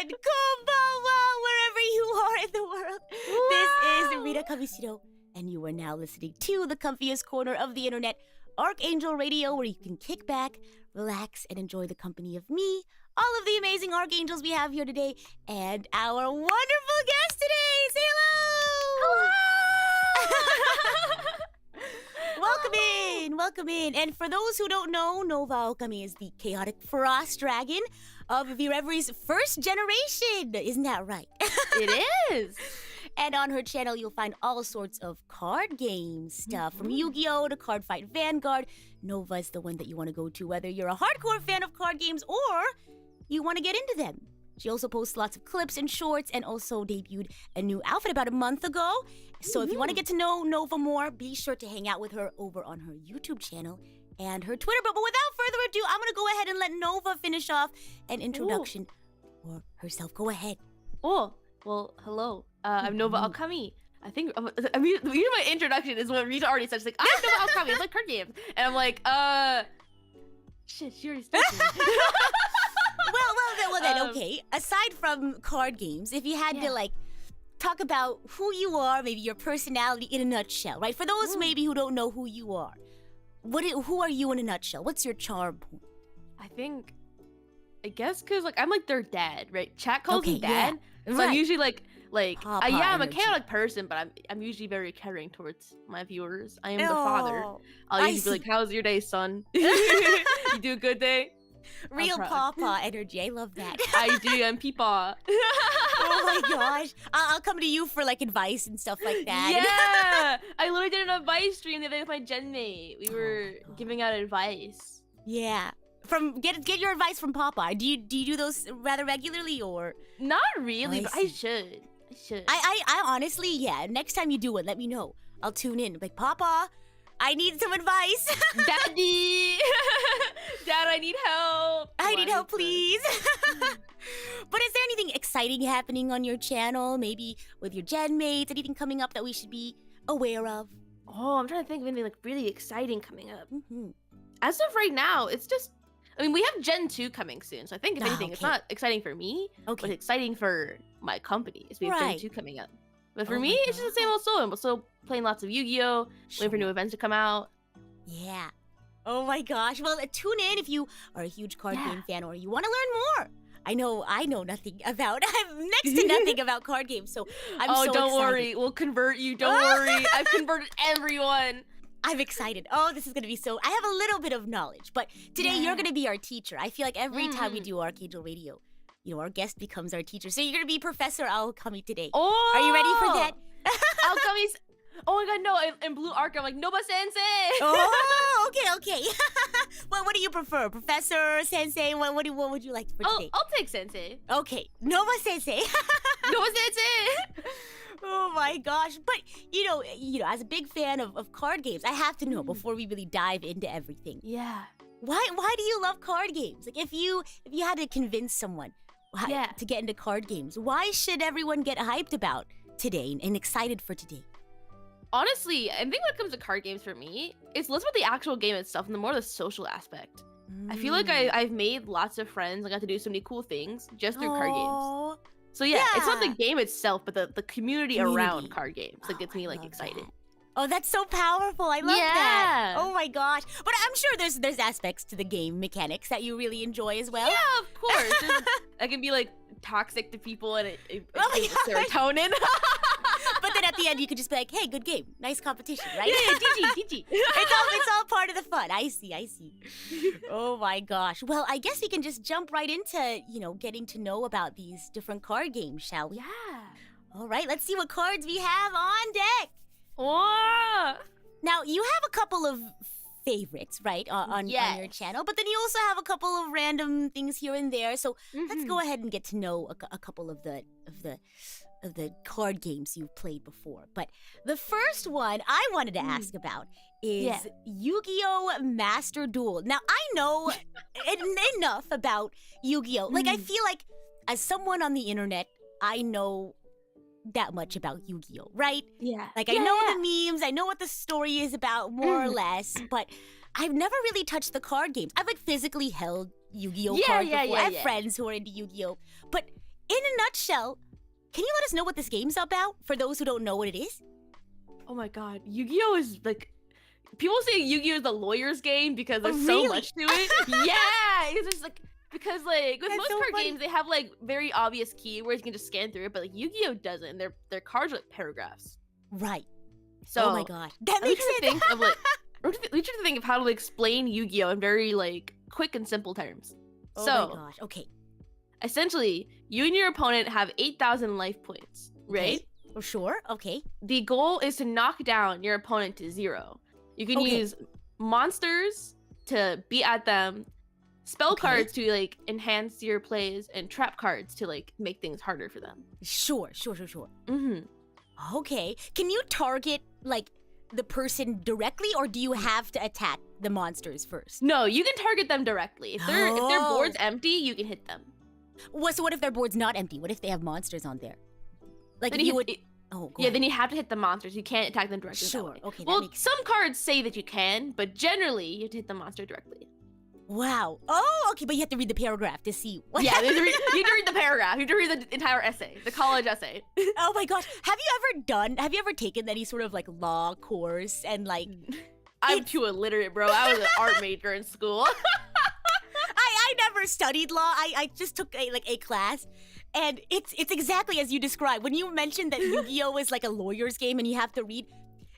and konbanwa, wherever you are in the world. Wow. This is Rita Kamishiro, and you are now listening to the comfiest corner of the internet, RKNGL Radio, where you can kick back, relax, and enjoy the company of me, all of the amazing archangels we have here today, and our wonderful guest today. Say hello! Welcome in. And for those who don't know, Nova Aokami is the chaotic frost dragon of Virevery's first generation. Isn't that right? It is. And on her channel, you'll find all sorts of card game stuff, from Yu-Gi-Oh! To Card Fight Vanguard. Nova is the one that you want to go to, whether you're a hardcore fan of card games or you want to get into them. She also posts lots of clips and shorts, and also debuted a new outfit about a month ago. So if you want to get to know Nova more, be sure to hang out with her over on her YouTube channel and her Twitter. But without further ado, I'm going to go ahead and let Nova finish off an introduction for herself. Go ahead. Oh, well, hello. I'm Nova Aokami. I think, my introduction is what Rita already said. She's like, I'm Nova Aokami. I like card games. And I'm like, shit, she already started. Well then, okay. Aside from card games, if you had to talk about who you are, maybe your personality in a nutshell, right? For those maybe who don't know who you are, who are you in a nutshell? What's your charm point? I guess because I'm like their dad, right? Chat calls me dad, so right. I'm usually Papa I'm a energy. chaotic person, but I'm usually very caring towards my viewers. I am the father. I'll usually be like, "How's your day, son? You do a good day." Real papa energy. I love that. I do. I'm peepaw. Oh my gosh. I'll come to you for advice and stuff like that. Yeah. I literally did an advice stream the other day with my gen mate. We were giving out advice. Yeah. Get your advice from Papa. Do you do those rather regularly or? Not really, but I should. I honestly, yeah. Next time you do one, let me know. I'll tune in. Like, Papa, I need some advice. Daddy! Dad, I need help. I need help, please. But is there anything exciting happening on your channel? Maybe with your gen mates? Anything coming up that we should be aware of? Oh, I'm trying to think of anything really exciting coming up. As of right now, it's just... we have Gen 2 coming soon, so I think if anything, it's not exciting for me, but exciting for my company. We have Gen 2 coming up. But for me, it's just the same old story. I'm still playing lots of Yu-Gi-Oh! Waiting for new events to come out. Yeah. Oh my gosh. Well, tune in if you are a huge card game fan or you want to learn more. I know nothing about, I have next to nothing about card games, so I'm so excited. Oh, don't worry. We'll convert you. Don't worry. I've converted everyone. I'm excited. Oh, this is going to be so... I have a little bit of knowledge, but today you're going to be our teacher. I feel like every time we do RKNGL Radio, our guest becomes our teacher. So you're going to be Professor Aokami today. Oh! Are you ready for that? Aokami's... Oh my god, no. In Blue Arc, I'm like, Nova Sensei! Oh, okay. Well, what do you prefer? Professor, Sensei? What would you like for today? I'll take Sensei. Okay. Nova Sensei. Nova Sensei! Oh my gosh. But, as a big fan of card games, I have to know before we really dive into everything. Yeah. Why do you love card games? If you had to convince someone to get into card games, why should everyone get hyped about today and excited for today? Honestly, I think when it comes to card games for me, it's less about the actual game itself and the more the social aspect. I feel like I've made lots of friends. I got to do so many cool things just through card games. So yeah, it's not the game itself, but the community around card games that gets me excited. That. Oh, that's so powerful. I love that. Oh my gosh. But I'm sure there's aspects to the game mechanics that you really enjoy as well. Yeah, of course. I can be toxic to people and it serotonin. But then at the end you could just be like, hey, good game. Nice competition, right? Yeah, GG. It's all part of the fun. I see. Oh my gosh. Well, I guess we can just jump right into, getting to know about these different card games, shall we? Yeah. All right, let's see what cards we have on deck. Oh! Now, you have a couple of favorites, right, on your channel, but then you also have a couple of random things here and there. So let's go ahead and get to know a couple of the card games you've played before. But the first one I wanted to ask about is Yu-Gi-Oh! Master Duel. Now, I know enough about Yu-Gi-Oh! I feel like as someone on the internet, I know that much about Yu-Gi-Oh, right? Yeah. I know the memes, I know what the story is about, more or less, but I've never really touched the card games. I've physically held Yu-Gi-Oh cards before. I have friends who are into Yu-Gi-Oh, but in nutshell, can you let us know what this game's about for those who don't know what it is? Oh my god, Yu-Gi-Oh is like, people say Yu-Gi-Oh is the lawyer's game because there's so much to it. Yeah, it's just like, because like with most card games they have like very obvious keywords you can just scan through it, but like Yu-Gi-Oh doesn't. Their cards are like paragraphs. Right. So oh my god, that makes sense. We should think of how to explain Yu-Gi-Oh in very like quick and simple terms. Oh so, my gosh. Okay. Essentially, you and your opponent have 8,000 life points, right? Okay. Oh, sure. Okay. The goal is to knock down your opponent to 0. You can use monsters to beat at them, spell cards to like enhance your plays, and trap cards to like make things harder for them. Sure. Mm-hmm. Okay. Can you target like the person directly, or do you have to attack the monsters first? No, you can target them directly. If their board's empty, you can hit them. So what if their board's not empty? What if they have monsters on there? Like then if you would. Then you have to hit the monsters. You can't attack them directly. Sure. Okay. Well, some cards say that you can, but generally you have to hit the monster directly. Wow. Oh, okay. But you have to read the paragraph to see. What you have to read the paragraph. You have to read the entire essay, the college essay. Oh my gosh. Have you ever taken any sort of like law course and like? I'm too illiterate, bro. I was an art major in school. I never studied law. I just took a class. And it's exactly as you described. When you mentioned that Yu-Gi-Oh is like a lawyer's game and you have to read,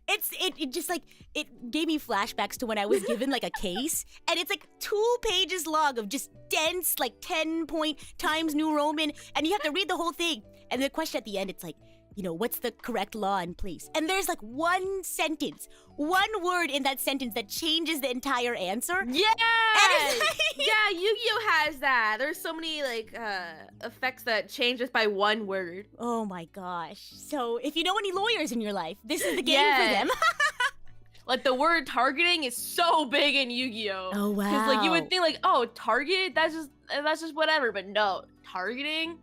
it just like, it gave me flashbacks to when I was given like a case, and it's like 2 pages long of just dense like 10-point Times New Roman, and you have to read the whole thing. And the question at the end, it's like, what's the correct law in place? And there's like one sentence, one word in that sentence that changes the entire answer. Yeah! Yeah, Yu-Gi-Oh has that. There's so many like effects that change just by one word. Oh my gosh. So if you know any lawyers in your life, this is the game for them. Like the word targeting is so big in Yu-Gi-Oh. Oh wow. Because like you would think like, oh, target, that's just whatever. But no, targeting,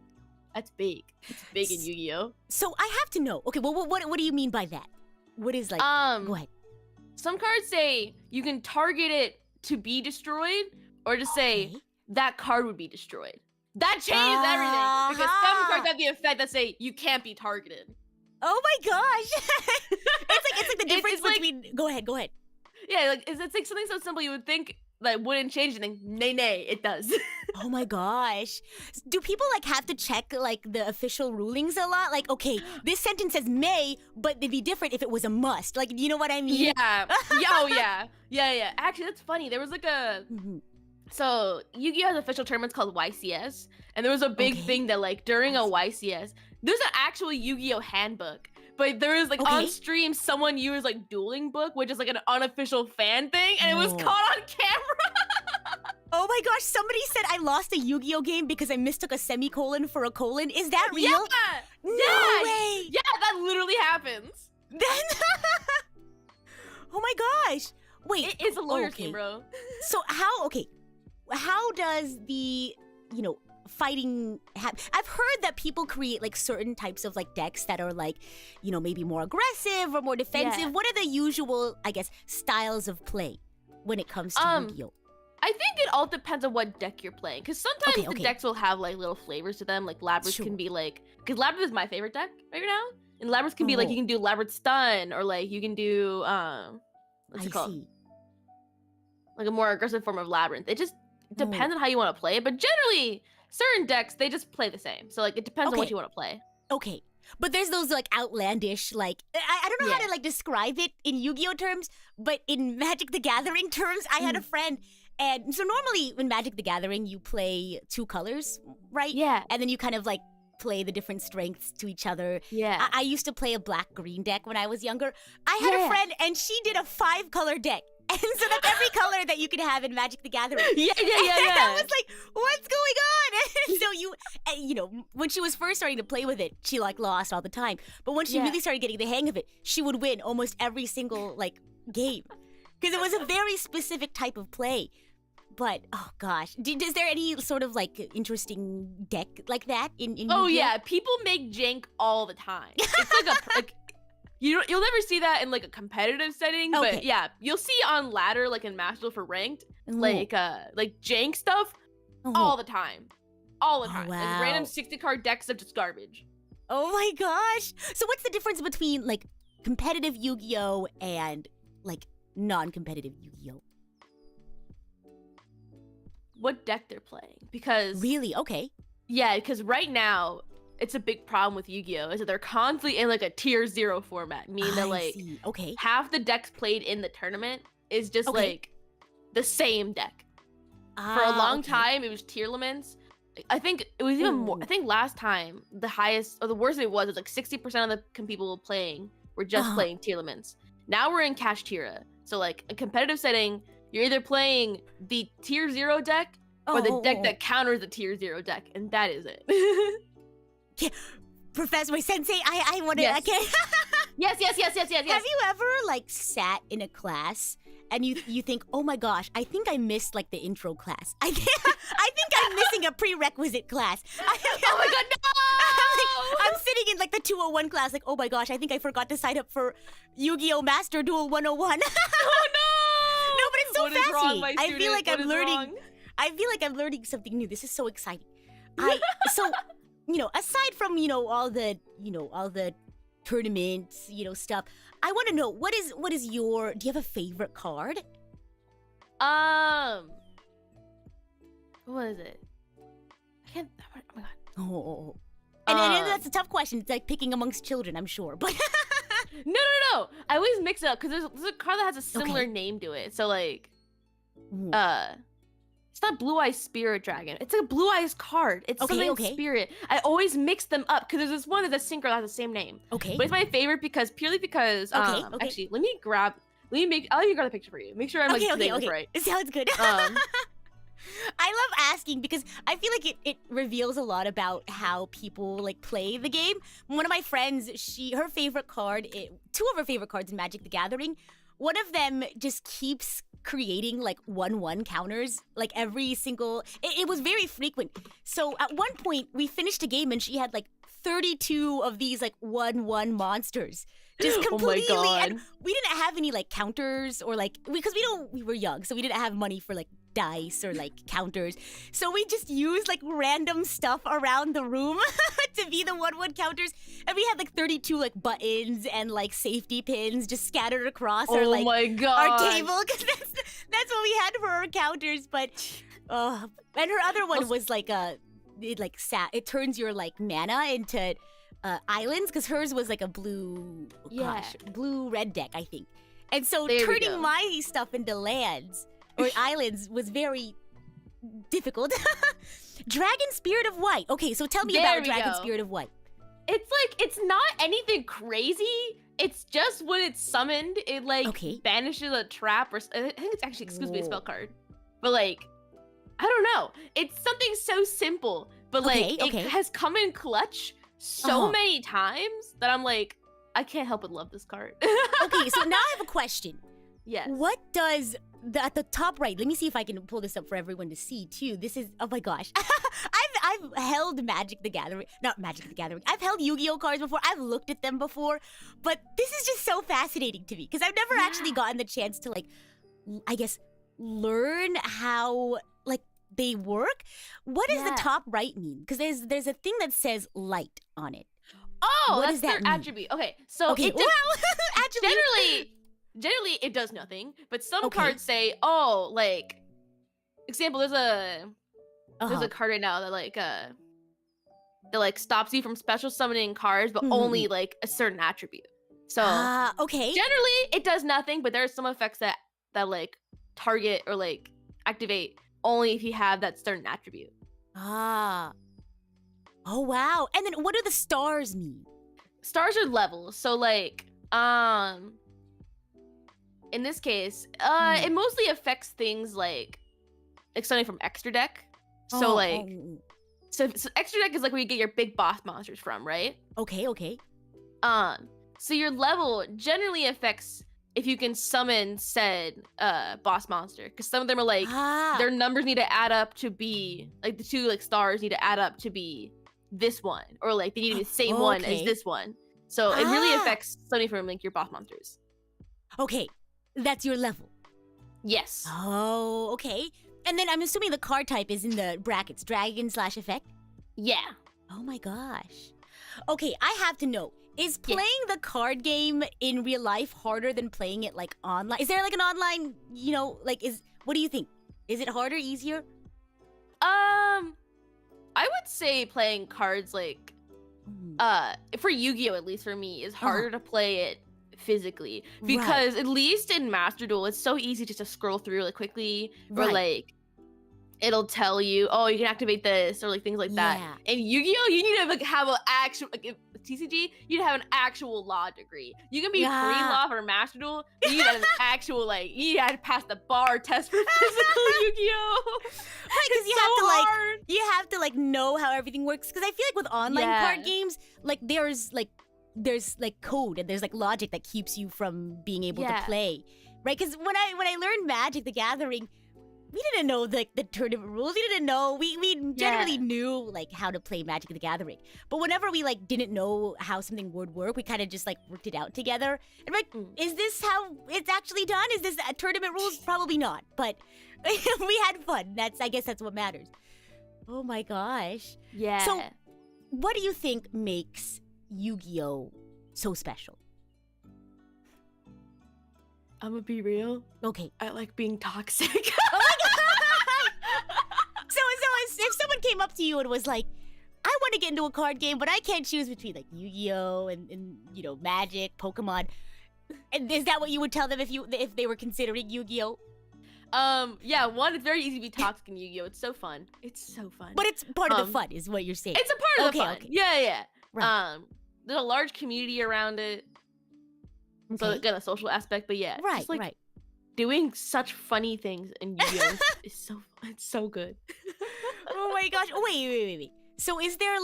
that's big. It's big in Yu-Gi-Oh. So I have to know. Okay, well, what do you mean by that? What is like? Go ahead. Some cards say you can target it to be destroyed, or just say that card would be destroyed. That changes everything because some cards have the effect that say you can't be targeted. Oh my gosh! it's like the difference between. Go ahead. Yeah, like it's like something so simple you would think that wouldn't change anything. Nay, it does. Oh my gosh. Do people like have to check like the official rulings a lot? Like, okay, this sentence says may, but it'd be different if it was a must. Like, you know what I mean? Yeah. Yeah. Actually, that's funny. There was like a... So, Yu-Gi-Oh has official tournaments called YCS. And there was a big thing that like during a YCS, there's an actual Yu-Gi-Oh handbook. But there was like on stream, someone used like Dueling Book, which is like an unofficial fan thing. And it was caught on camera. Oh my gosh, somebody said I lost a Yu-Gi-Oh game because I mistook a semicolon for a colon. Is that real? Yeah! No way! Yeah, that literally happens. Oh my gosh. Wait. It is a lawyer's game, bro. So how does the, fighting I've heard that people create like certain types of like decks that are like, maybe more aggressive or more defensive. Yeah. What are the usual, I guess, styles of play when it comes to Yu-Gi-Oh? I think it all depends on what deck you're playing, because sometimes the decks will have like little flavors to them. Like Labyrinth can be like, because Labyrinth is my favorite deck right now, and Labyrinth can be like, you can do Labyrinth Stun, or like you can do what's it called? Like a more aggressive form of Labyrinth. It just depends on how you want to play it, but generally certain decks they just play the same. So like it depends on what you want to play. Okay. But there's those like outlandish, like I don't know how to like describe it in Yu-Gi-Oh terms, but in Magic the Gathering terms, I had a friend. And so normally in Magic the Gathering, you play 2 colors, right? Yeah. And then you kind of like play the different strengths to each other. Yeah. I used to play a black-green deck when I was younger. I had a friend and she did a 5-color deck. And so that's every color that you can have in Magic the Gathering. Yeah. And I was like, what's going on? And so when she was first starting to play with it, she like lost all the time. But when she really started getting the hang of it, she would win almost every single like game. Because it was a very specific type of play. But, oh gosh, is there any sort of like interesting deck like that in Oh Yu-Gi-Oh? yeah, people make jank all the time. It's like you'll never see that in like a competitive setting, but yeah, you'll see on ladder like in Marshmallow for ranked, like jank stuff all the time. all in hard. wow. Like random 60 card decks of just garbage. Oh my gosh. So what's the difference between like competitive Yu-Gi-Oh and like non-competitive Yu-Gi-Oh? What deck they're playing? Because Really? Okay. yeah, because right now it's a big problem with Yu-Gi-Oh is that they're constantly in like a tier 0 format, meaning that I like see. Okay. half the decks played in the tournament is just Okay. like the same deck. For a long okay. time, it was tier laments. I think it was even more. I think last time the highest or the worst it was like 60% of the people playing were just playing tier laments. Now we're in Cash Tira, so like a competitive setting, you're either playing the tier 0 deck or the deck that counters the tier 0 deck, and that is it. Professor Sensei, I want to. Yes. Okay. Yes. Have you ever like sat in a class and you think, oh my gosh, I think I missed like the intro class. I think I'm missing a prerequisite class. Oh my god, no! I'm sitting in like the 201 class, like, oh my gosh, I think I forgot to sign up for Yu-Gi-Oh! Master Duel 101. Oh no! No, but it's so What is wrong, fascinating. my I feel like student? I'm What is learning. wrong? I feel like I'm learning something new. This is so exciting. So, aside from all the tournaments, stuff, I want to know what is your. Do you have a favorite card? What is it? I can't. Oh my god. Oh. And I know that's a tough question. It's like picking amongst children, I'm sure. But No. I always mix it up because there's a card that has a similar name to it. So like, it's not Blue Eyes Spirit Dragon. It's a Blue Eyes card. It's something spirit. I always mix them up because there's this one that's a synchro that has the same name. Okay. But it's my favorite purely because actually let me grab the picture for you. Make sure I'm saying this right. It sounds good. I love asking because I feel like it reveals a lot about how people like play the game. One of my friends, her favorite card, two of her favorite cards in Magic the Gathering, one of them just keeps creating like 1/1 counters like every single. It was very frequent. So at one point we finished a game and she had like 32 of these like 1/1 monsters. Just completely, oh my God. And we didn't have any like counters or like because we were young, so we didn't have money for like dice or like counters. So we just used like random stuff around the room to be the 1/1 counters, and we had like 32 like buttons and like safety pins just scattered across our like my God. our table because that's what we had for our counters. But and her other one was like it turns your like mana into islands because hers was like a blue red deck, I think. And so turning my stuff into lands or islands was very difficult. Dragon Spirit of White. Okay, so tell me about Dragon Spirit of White. It's not anything crazy. It's just when it's summoned, it like banishes a trap or I think it's actually exclusively a spell card. But like, I don't know. It's something so simple, but like it has come in clutch so many times that I'm like, I can't help but love this card. Okay, so now I have a question. Yes. What does at the top right? Let me see if I can pull this up for everyone to see too. This is oh my gosh. I've held Magic the Gathering, not Magic the Gathering. I've held Yu-Gi-Oh cards before. I've looked at them before, but this is just so fascinating to me because I've never actually gotten the chance to like, I guess, learn how like they work. What does the top right mean? Because there's a thing that says light on it. Oh, what that's does that their mean? attribute. Okay, so generally it does nothing, but some cards say, oh, like, example, there's a card right now that like stops you from special summoning cards, but only like a certain attribute. So generally it does nothing, but there are some effects that like target or like activate only if you have that certain attribute. Oh wow. And then what do the stars mean? Stars are levels. So like in this case, it mostly affects things like something from extra deck. So so extra deck is like where you get your big boss monsters from, right? Okay. So your level generally affects if you can summon said boss monster, because some of them are like their numbers need to add up to be like the two like stars need to add up to be this one, or like they need to be the same one as this one. So it really affects something from like your boss monsters. Okay, that's your level. Yes. Oh, okay. And then I'm assuming the card type is in the brackets, dragon /effect. Yeah. Oh my gosh. Okay, I have to know. Is playing the card game in real life harder than playing it like online? Is there like an online, what do you think? Is it harder, easier? I would say playing cards like for Yu-Gi-Oh, at least for me, is harder to play it physically, because at least in Master Duel it's so easy just to scroll through really quickly, or like it'll tell you, oh, you can activate this, or like things like that. And Yu-Gi-Oh, you need to like have an actual TCG, you need to have an actual law degree. You can be pre-law for Master Duel, but you need to have an actual you have to pass the bar test for physical Yu-Gi-Oh. Because you have to know how everything works. Because I feel like with online card games, there's code and there's logic that keeps you from being able to play, right? Because when I learned Magic the Gathering, we didn't know the tournament rules. We didn't know. We generally knew how to play Magic the Gathering. But whenever we didn't know how something would work, we kind of just worked it out together. And is this how it's actually done? Is this tournament rules? Probably not. But we had fun. I guess that's what matters. Oh my gosh. Yeah. So, what do you think makes Yu-Gi-Oh so special? I'm gonna be real. Okay. I like being toxic. Oh my god! So if someone came up to you and was like, I want to get into a card game, but I can't choose between Yu-Gi-Oh and Magic, Pokemon. And is that what you would tell them if they were considering Yu-Gi-Oh? Yeah, one, it's very easy to be toxic in Yu-Gi-Oh. It's so fun. It's so fun. But it's part of the fun, is what you're saying. It's a part of the fun. Okay. Yeah. Right. There's a large community around it. So again, a social aspect, but yeah. Right, just, doing such funny things in Yu-Gi-Oh it's so good. Oh my gosh. Oh, wait. So is there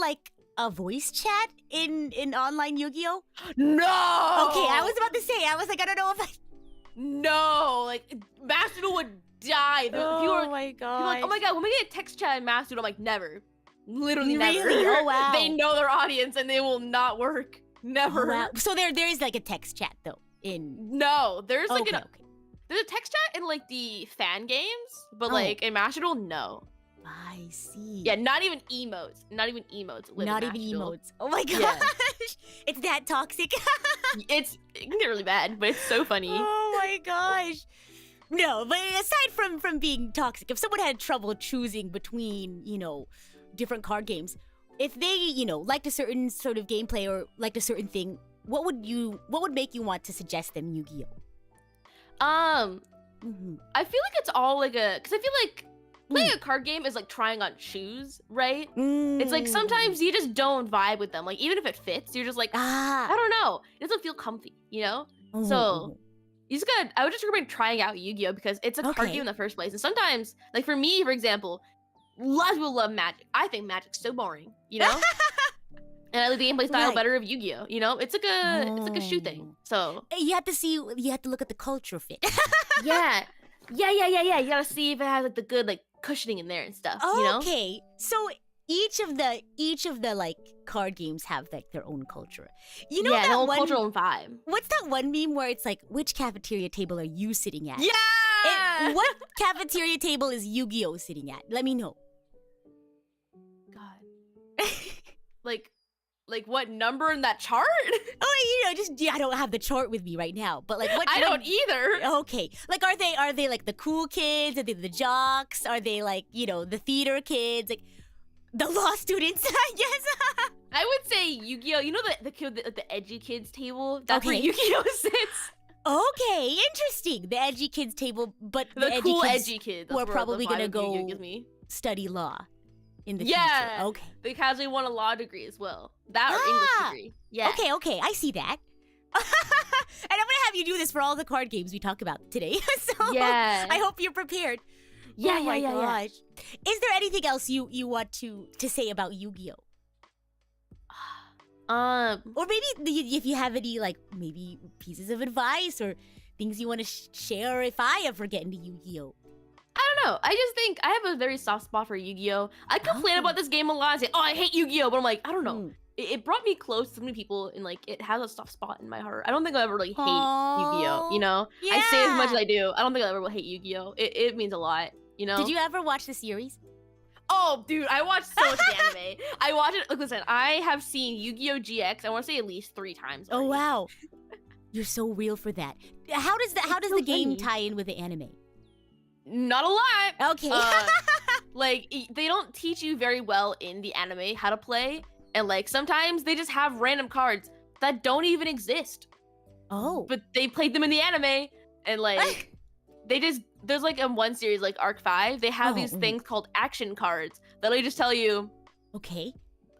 a voice chat in online Yu-Gi-Oh? No! Okay, I was about to say, I don't know if No! Master Duel would die. My god. People oh my god, when we get a text chat in Master Duel, I'm like, never. Literally never. Really? Oh wow. They know their audience and they will not work. Never. Oh, wow. So there is a text chat though No, there's there's a text chat in the fan games, but in Master Duel, no. I see. Yeah, not even emotes. Not even emotes. Not even emotes. Oh my gosh. It's that toxic. It can get really bad, but it's so funny. Oh my gosh. No, but aside from being toxic, if someone had trouble choosing between, different card games, if they, liked a certain sort of gameplay or liked a certain thing, what would make you want to suggest them Yu-Gi-Oh? I feel like it's all because I feel like playing a card game is trying on shoes, right? It's sometimes you just don't vibe with them. Even if it fits, you're just I don't know. It doesn't feel comfy, So you just I would just recommend trying out Yu-Gi-Oh because it's a card game in the first place. And sometimes, for me, for example, a lot of people love Magic. I think Magic's so boring, And I like the gameplay style better of Yu-Gi-Oh. It's a shoe thing. So you have to look at the culture fit. Yeah. You gotta see if it has the good cushioning in there and stuff. Okay. So each of the card games have their own culture. That their own cultural vibe. What's that one meme where it's which cafeteria table are you sitting at? Yeah. What cafeteria table is Yu-Gi-Oh sitting at? Let me know. God. What number in that chart? Oh, I don't have the chart with me right now. But what? I don't either. Okay. Are they the cool kids? Are they the jocks? Are they the theater kids? The law students? Yes. I would say Yu-Gi-Oh. The kid, the edgy kids table. That's where Yu-Gi-Oh sits. Okay, interesting. The edgy kids table, but the cool edgy kids who are probably gonna go study law in the future. Okay. They casually want a law degree as well. That or English degree. Yeah. Okay, I see that. And I'm gonna have you do this for all the card games we talk about today. So yeah. I hope you're prepared. Yeah, oh my gosh. Is there anything else you want to say about Yu-Gi-Oh? Or maybe if you have any maybe pieces of advice or things you want to share if I ever get into Yu-Gi-Oh. I don't know. I just think I have a very soft spot for Yu-Gi-Oh. I complain about this game a lot and say, I hate Yu-Gi-Oh, but I'm I don't know. It brought me close to so many people and it has a soft spot in my heart. I don't think I'll ever hate Yu-Gi-Oh, Yeah. I say as much as I do. I don't think I'll ever hate Yu-Gi-Oh. It means a lot, Did you ever watch the series? Oh, dude, I watched so much anime. I watch it. Look, listen, I have seen Yu-Gi-Oh! GX. I want to say at least 3 times. Already. Oh wow, you're so real for that. How does the game tie in with the anime? Not a lot. Okay. Like they don't teach you very well in the anime how to play, and like sometimes they just have random cards that don't even exist. Oh. But they played them in the anime, and like there's like in one series like Arc 5, they have these things called action cards that'll just tell you, okay,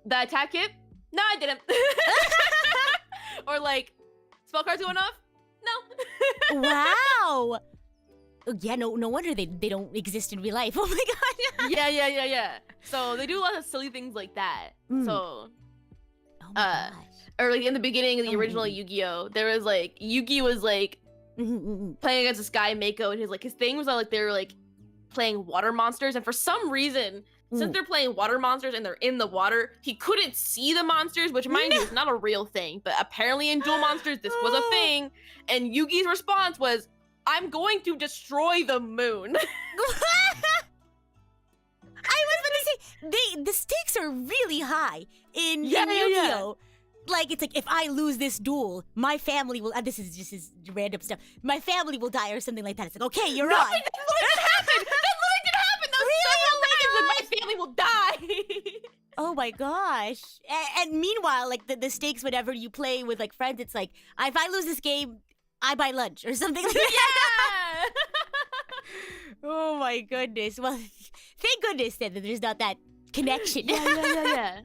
the attack hit? No, I didn't. Or like spell cards going off? No. Wow. Yeah, no wonder they don't exist in real life. Oh my god. Yeah. So they do a lot of silly things like that. So oh my gosh. Or like in the beginning of the original Yu-Gi-Oh, there was like Yugi was like playing against this guy Mako, and his thing was like they were like playing water monsters, and for some reason, since they're playing water monsters and they're in the water, he couldn't see the monsters, which mind you is not a real thing, but apparently in Duel Monsters this was a thing, and Yugi's response was, I'm going to destroy the moon. I was going to say, the stakes are really high in Yu-Gi-Oh! Like, it's like, if I lose this duel, my family will, this is just his random stuff, my family will die or something like that. It's like, okay, you're on. That literally did happen. That literally did happen. That was so like, my family will die. Oh my gosh. And meanwhile, like, the stakes whenever you play with, like, friends, it's like, if I lose this game, I buy lunch or something like that. Yeah. Oh my goodness. Well, thank goodness then that there's not that connection. Yeah.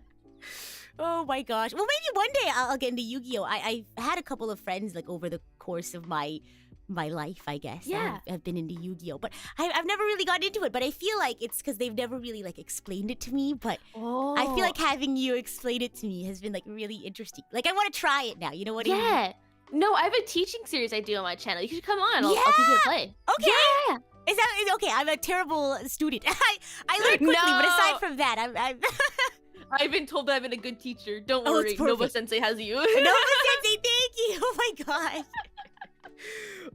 Oh my gosh. Well, maybe one day I'll get into Yu-Gi-Oh! I had a couple of friends like over the course of my life, I guess. Yeah. I've been into Yu-Gi-Oh! But I've never really gotten into it. But I feel like it's because they've never really like explained it to me. But I feel like having you explain it to me has been like really interesting. Like I want to try it now. You know what I mean? Yeah. No, I have a teaching series I do on my channel. You should come on. I'll teach you to play. Okay. Yeah. Is that okay? I'm a terrible student. I learn quickly, but aside from that, I'm I've been told that I've been a good teacher. Don't worry, Nova Sensei has you. Nova Sensei, thank you. Oh my gosh.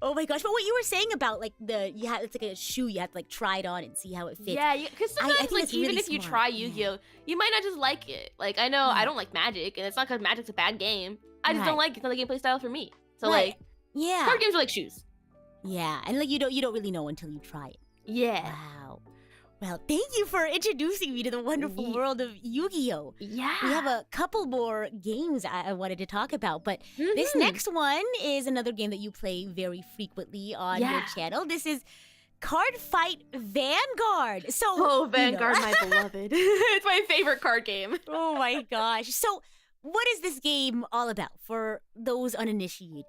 Oh my gosh. But what you were saying about like it's like a shoe, you have to like try it on and see how it fits. Yeah, because sometimes like even really if you try Yu-Gi-Oh, you might not just like it. Like I know I don't like Magic, and it's not because Magic's a bad game. I just don't like it. It's not the gameplay style for me. So like, card games are like shoes. Yeah, and like you don't really know until you try it. Yeah. Wow. Well, thank you for introducing me to the wonderful world of Yu-Gi-Oh! Yeah. We have a couple more games I wanted to talk about, but this next one is another game that you play very frequently on your channel. This is Card Fight Vanguard. So, Vanguard, my beloved. It's my favorite card game. Oh my gosh. So, what is this game all about for those uninitiated?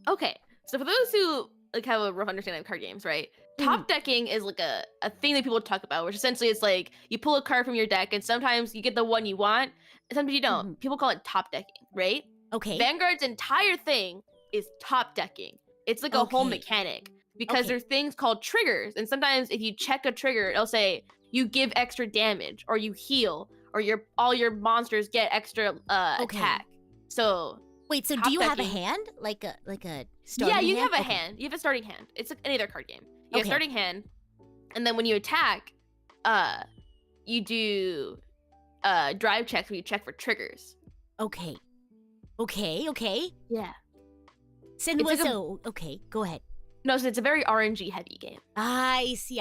Okay, so for those who like have a rough understanding of card games, right? Top decking is like a thing that people talk about, which essentially is like you pull a card from your deck and sometimes you get the one you want, and sometimes you don't. People call it top decking, right? Okay. Vanguard's entire thing is top decking. It's like a whole mechanic because there's things called triggers, and sometimes if you check a trigger, it'll say you give extra damage or you heal or all your monsters get extra attack. So wait, so do you have a hand? Like a starting hand? Yeah, you have a hand. You have a starting hand. It's like any other card game. You have a starting hand, and then when you attack, you do drive checks where you check for triggers. Okay. Yeah. Okay, go ahead. No, so it's a very RNG heavy game. I see.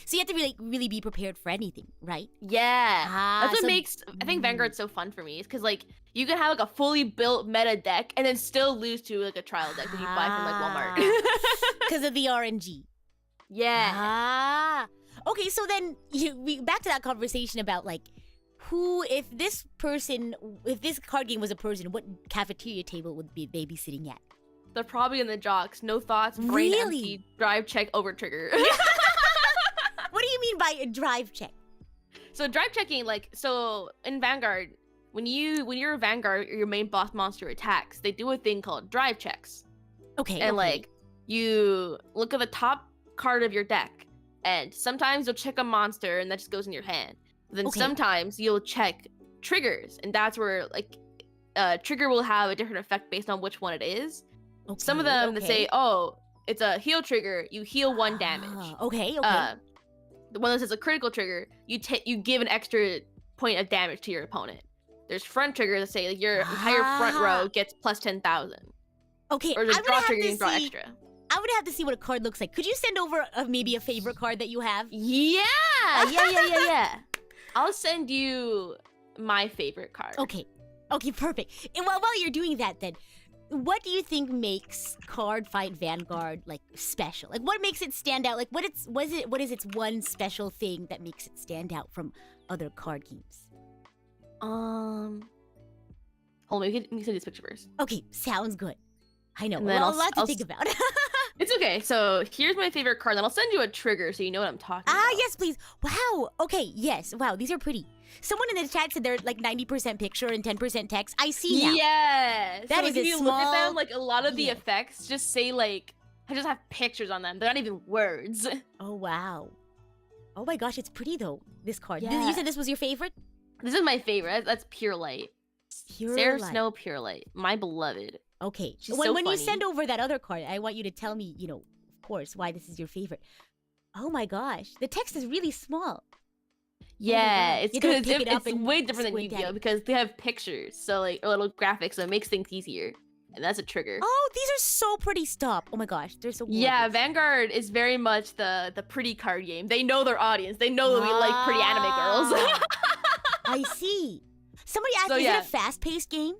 So you have to really be prepared for anything, right? Yeah. That's what makes I think Vanguard so fun for me. Is because like you can have like a fully built meta deck and then still lose to like a trial deck that you buy from like Walmart. Because of the RNG. Yeah. Okay, so then back to that conversation about like if this card game was a person, what cafeteria table would they be sitting at? They're probably in the jocks. No thoughts, brain empty, drive check, over trigger. What do you mean by a drive check? So drive checking, like, so in Vanguard, when you're a Vanguard or your main boss monster attacks, they do a thing called drive checks. Okay. And like, you look at the top card of your deck, and sometimes you'll check a monster and that just goes in your hand. Then sometimes you'll check triggers, and that's where like trigger will have a different effect based on which one it is. Some of them that say, oh, it's a heal trigger, you heal 1 damage. the one that says a critical trigger, you give an extra point of damage to your opponent. There's front triggers that say like your entire front row gets plus 10,000. Okay, or there's draw trigger, you can draw extra. I would have to see what a card looks like. Could you send over maybe a favorite card that you have? Yeah. I'll send you my favorite card. Okay, perfect. And while you're doing that, then, what do you think makes Card Fight Vanguard like special? Like, what makes it stand out? Like, what is its one special thing that makes it stand out from other card games? Hold on, we can see this picture first. Okay, sounds good. I know. Well, a lot to think about. It's okay. So here's my favorite card, and I'll send you a trigger so you know what I'm talking about. Yes, please. Wow. Okay, yes. Wow, these are pretty. Someone in the chat said they're like 90% picture and 10% text. I see now. Yes. That so is if you look at them, like a lot of the yeah. effects just say like, I just have pictures on them. They're not even words. Oh, wow. Oh my gosh, it's pretty though, this card. Yeah. You said this was your favorite? This is my favorite. That's Pure Light. Pure Sarah Light. Snow Pure Light. My beloved. Okay. She's when so you funny. send over that other card, I want you to tell me, of course, why this is your favorite. Oh my gosh. The text is really small. Yeah, it's You gotta because pick it up it's and way different than squint at Yu-Gi-Oh! it. Because they have pictures, so like, or little graphics, so it makes things easier. And that's a trigger. Oh, these are so pretty. Stop. Oh my gosh, they're so gorgeous. Yeah, Vanguard is very much the pretty card game. They know their audience. They know that we like pretty anime girls. I see. Somebody asked, So, is yeah. it a fast-paced game?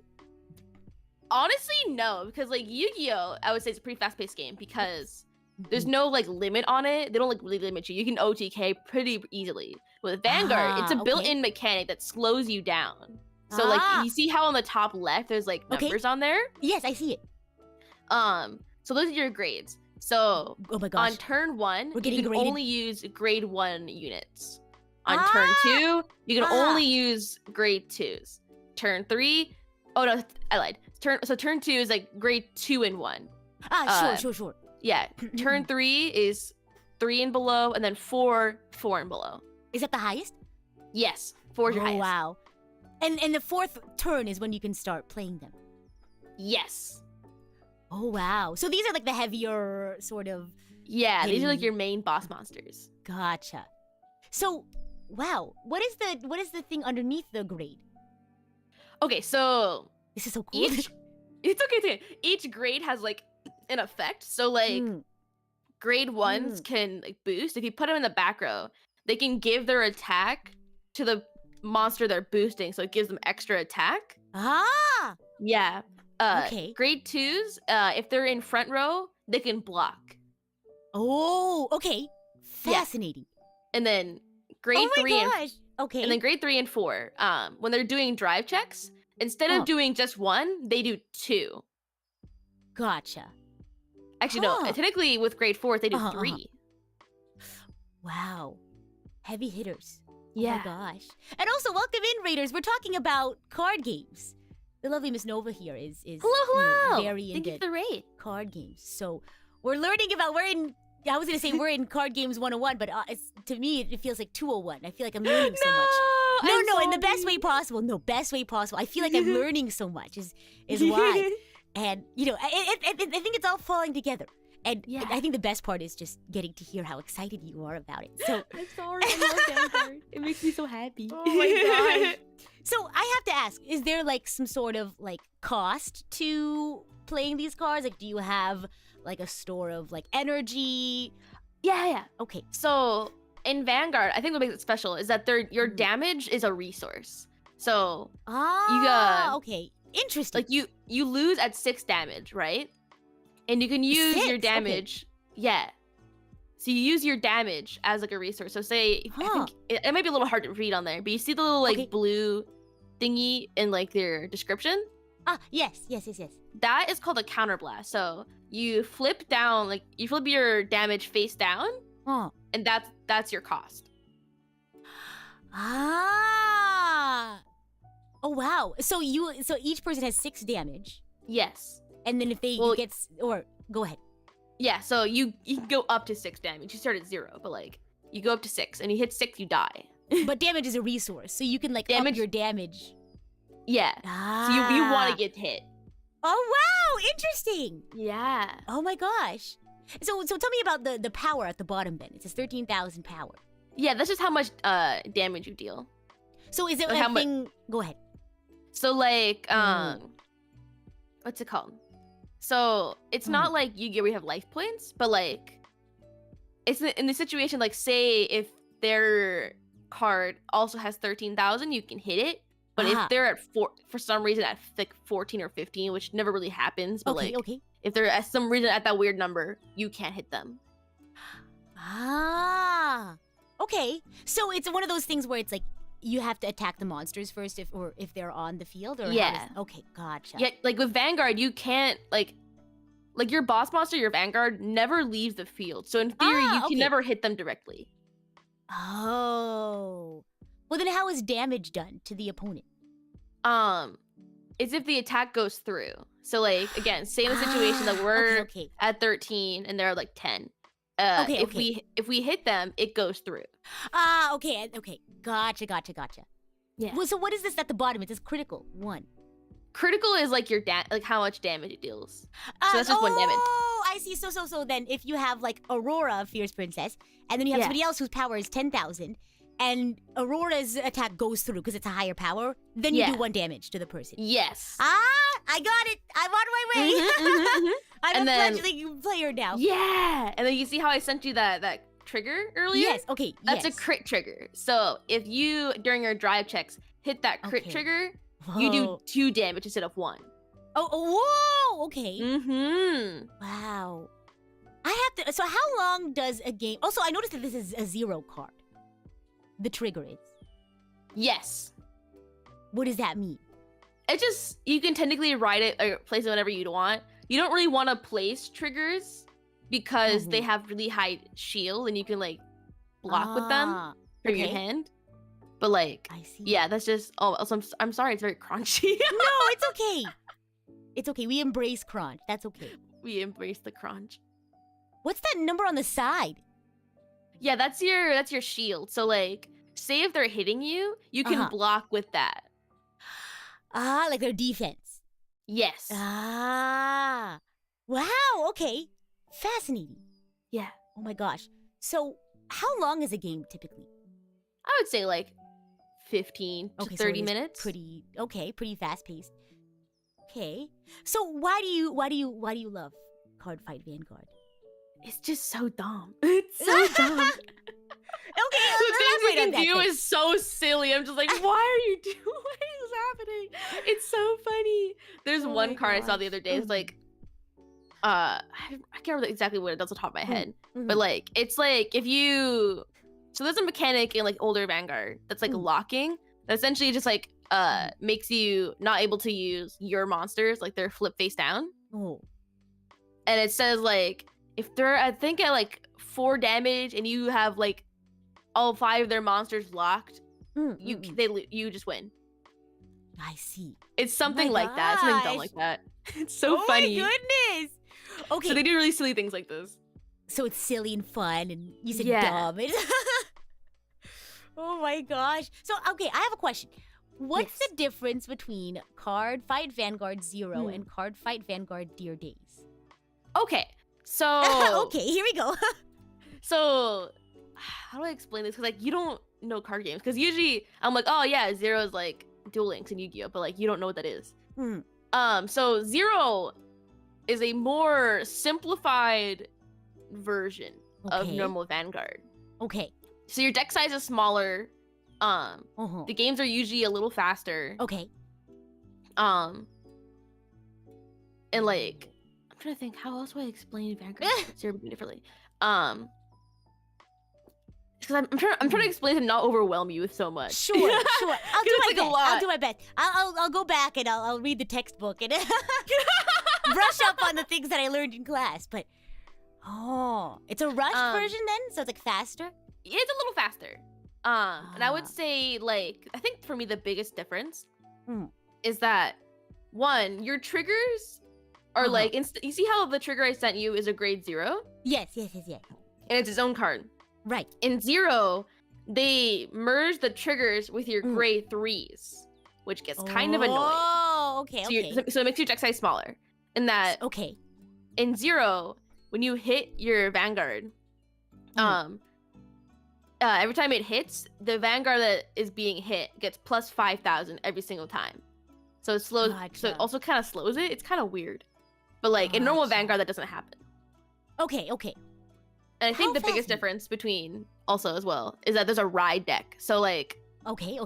Honestly, no, because like Yu-Gi-Oh! I would say it's a pretty fast-paced game because there's no like limit on it. They don't like really limit you. You can OTK pretty easily. With Vanguard, it's a okay. built-in mechanic that slows you down. So like you see how on the top left there's like numbers on there? Yes, I see it. So those are your grades. So Oh my gosh. on turn 1, We're you getting can graded? only use grade 1 units. On turn 2, you can only use grade 2s. Turn 3, oh no, I lied. Turn 2 is like grade 2 and 1. Sure. Yeah, turn 3 is 3 and below, and then 4 and below. Is that the highest? Yes, 4 is your highest. Wow. And the fourth turn is when you can start playing them. Yes. Oh wow. So these are like the heavier sort of. Yeah, these are like hitting- your main boss monsters. Gotcha. So, wow. What is the thing underneath the grade? Okay, so This is so cool. it's okay. Each grade has like an effect. So like grade 1s can like boost. If you put them in the back row, they can give their attack to the monster they're boosting, so it gives them extra attack. Ah. Yeah. Okay. Grade 2s, if they're in front row, they can block. Oh, okay. Fascinating. And then grade Oh my 3 gosh. Okay. and then grade 3 and 4, when they're doing drive checks, instead of doing just 1, they do 2. Gotcha. Actually, no. Technically, with grade 4, they do 3. Wow. Heavy hitters. Yeah. Oh my gosh. And also, welcome in, Raiders. We're talking about card games. The lovely Miss Nova here is Hello. very Thank you into for the raid. card games. So we're learning about, I was going to say we're in Card Games 101, but to me, it feels like 201. I feel like I'm learning so much. No, in the best way possible. No, best way possible. I feel like I'm learning so much is why. And, I think it's all falling together. And I think the best part is just getting to hear how excited you are about it. So I'm sorry. I love Vanguard. It makes me so happy. Oh my gosh. So I have to ask, is there like some sort of like cost to playing these cards? Like, do you have like a store of like energy? Yeah. Okay. So in Vanguard, I think what makes it special is that your damage is a resource. So okay. Interesting. like you lose at 6 damage, right? And you can use your 6? damage. Okay. Yeah. So you use your damage as like a resource. So say, I think it might be a little hard to read on there, but you see the little like blue thingy in like their description? Yes. That is called a counterblast. So you flip down, like you flip your damage face down, and that's your cost. Oh wow. So each person has 6 damage. Yes. And then if they go ahead. Yeah, so you can go up to 6 damage. You start at 0, but like you go up to 6, and you hit 6, you die. But damage is a resource, so you can like up your damage. Yeah. So you want to get hit. Oh wow, interesting. Yeah. Oh my gosh. So tell me about the power at the bottom then. It says 13,000 power. Yeah, that's just how much damage you deal. So is it Like, how anything? Go ahead. So like what's it called? So it's not like Yu-Gi-Oh! We have life points, but like it's in the situation like say if their card also has 13,000, you can hit it. But if they're at for some reason at like 14 or 15, which never really happens, but if they're at some reason at that weird number, you can't hit them. Okay. So it's one of those things where it's like you have to attack the monsters first if they're on the field, or okay, gotcha. Yeah, like with Vanguard, you can't like your boss monster, your Vanguard never leaves the field. So in theory, you can never hit them directly. Oh. Well, then how is damage done to the opponent? It's if the attack goes through. So like again, say in the situation that we're at 13 and they're at like 10. If we hit them, it goes through. Okay. Gotcha. Yeah. Well, so what is this at the bottom? It says critical 1. Critical is like your like how much damage it deals. So that's just 1 damage. Oh, I see. So then if you have like Aurora, Fierce Princess, and then you have somebody else whose power is 10,000, and Aurora's attack goes through because it's a higher power, then you do 1 damage to the person. Yes. I got it. I'm on my way. I'm a fledgling player now. Yeah. And then you see how I sent you that trigger earlier? Yes. Okay. That's a crit trigger. So if you during your drive checks hit that crit trigger, you do 2 damage instead of 1. Whoa. Okay. Wow. I have to. So how long does a game? Also, I noticed that this is a 0 card. The trigger is. Yes. What does that mean? It just, you can technically write it or place it whenever you want. You don't really want to place triggers because they have really high shield and you can like block with them from your hand. But like, I see. Yeah, that's just, also I'm sorry, it's very crunchy. No, it's okay. It's okay. We embrace crunch. That's okay. We embrace the crunch. What's that number on the side? Yeah, that's your shield. So like, say if they're hitting you, you can block with that. Like their defense. Yes. Wow. Okay. Fascinating. Yeah. Oh my gosh. So how long is a game typically? I would say like 15 to 30 minutes. Pretty fast paced. Okay. So why do you love Card Fight Vanguard? It's just so dumb. It's so dumb. Okay, the things you can do is so silly. I'm just like, why are you doing? What is happening? It's so funny. There's one card I saw the other day. It's like, I can't remember exactly what it does off the top of my head, but like, it's like if you, so there's a mechanic in like older Vanguard that's like locking. That essentially just like makes you not able to use your monsters, like they're flip face down. Oh. And it says like, if they're, I think at like 4 damage and you have like all 5 of their monsters locked, you just win. I see. It's something like that. Something dumb like that. It's so funny. Oh my goodness. Okay. So they do really silly things like this. So it's silly and fun, and you said dumb. Oh my gosh. So okay, I have a question. What's the difference between Card Fight Vanguard 0 and Card Fight Vanguard Dear Days? Okay. So okay, here we go. So how do I explain this? Because like you don't know card games. Because usually I'm like, oh yeah, 0 is like Duel Links and Yu-Gi-Oh, but like you don't know what that is. So 0 is a more simplified version of normal Vanguard. Okay. So your deck size is smaller. The games are usually a little faster. Okay. And like, I'm trying to think, how else would I explain Vanguard 0 differently? Because I'm trying to explain to not overwhelm you with so much. Sure. I'll do my best. I'll go back and I'll read the textbook and brush up on the things that I learned in class. But it's a rushed version then, so it's like faster. It's a little faster. And I would say like I think for me the biggest difference is that 1, your triggers are like you see how the trigger I sent you is a grade 0? Yes. And it's its own card. Right. In 0, they merge the triggers with your grade 3s, which gets kind of annoying. Oh, okay. So it makes your deck size smaller. In that, in 0, when you hit your Vanguard, every time it hits, the Vanguard that is being hit gets plus 5,000 every single time. So it slows. Gotcha. So it also kind of slows it. It's kind of weird, but like in normal Vanguard that doesn't happen. Okay. And I think the biggest difference between also as well is that there's a ride deck. So like. Okay.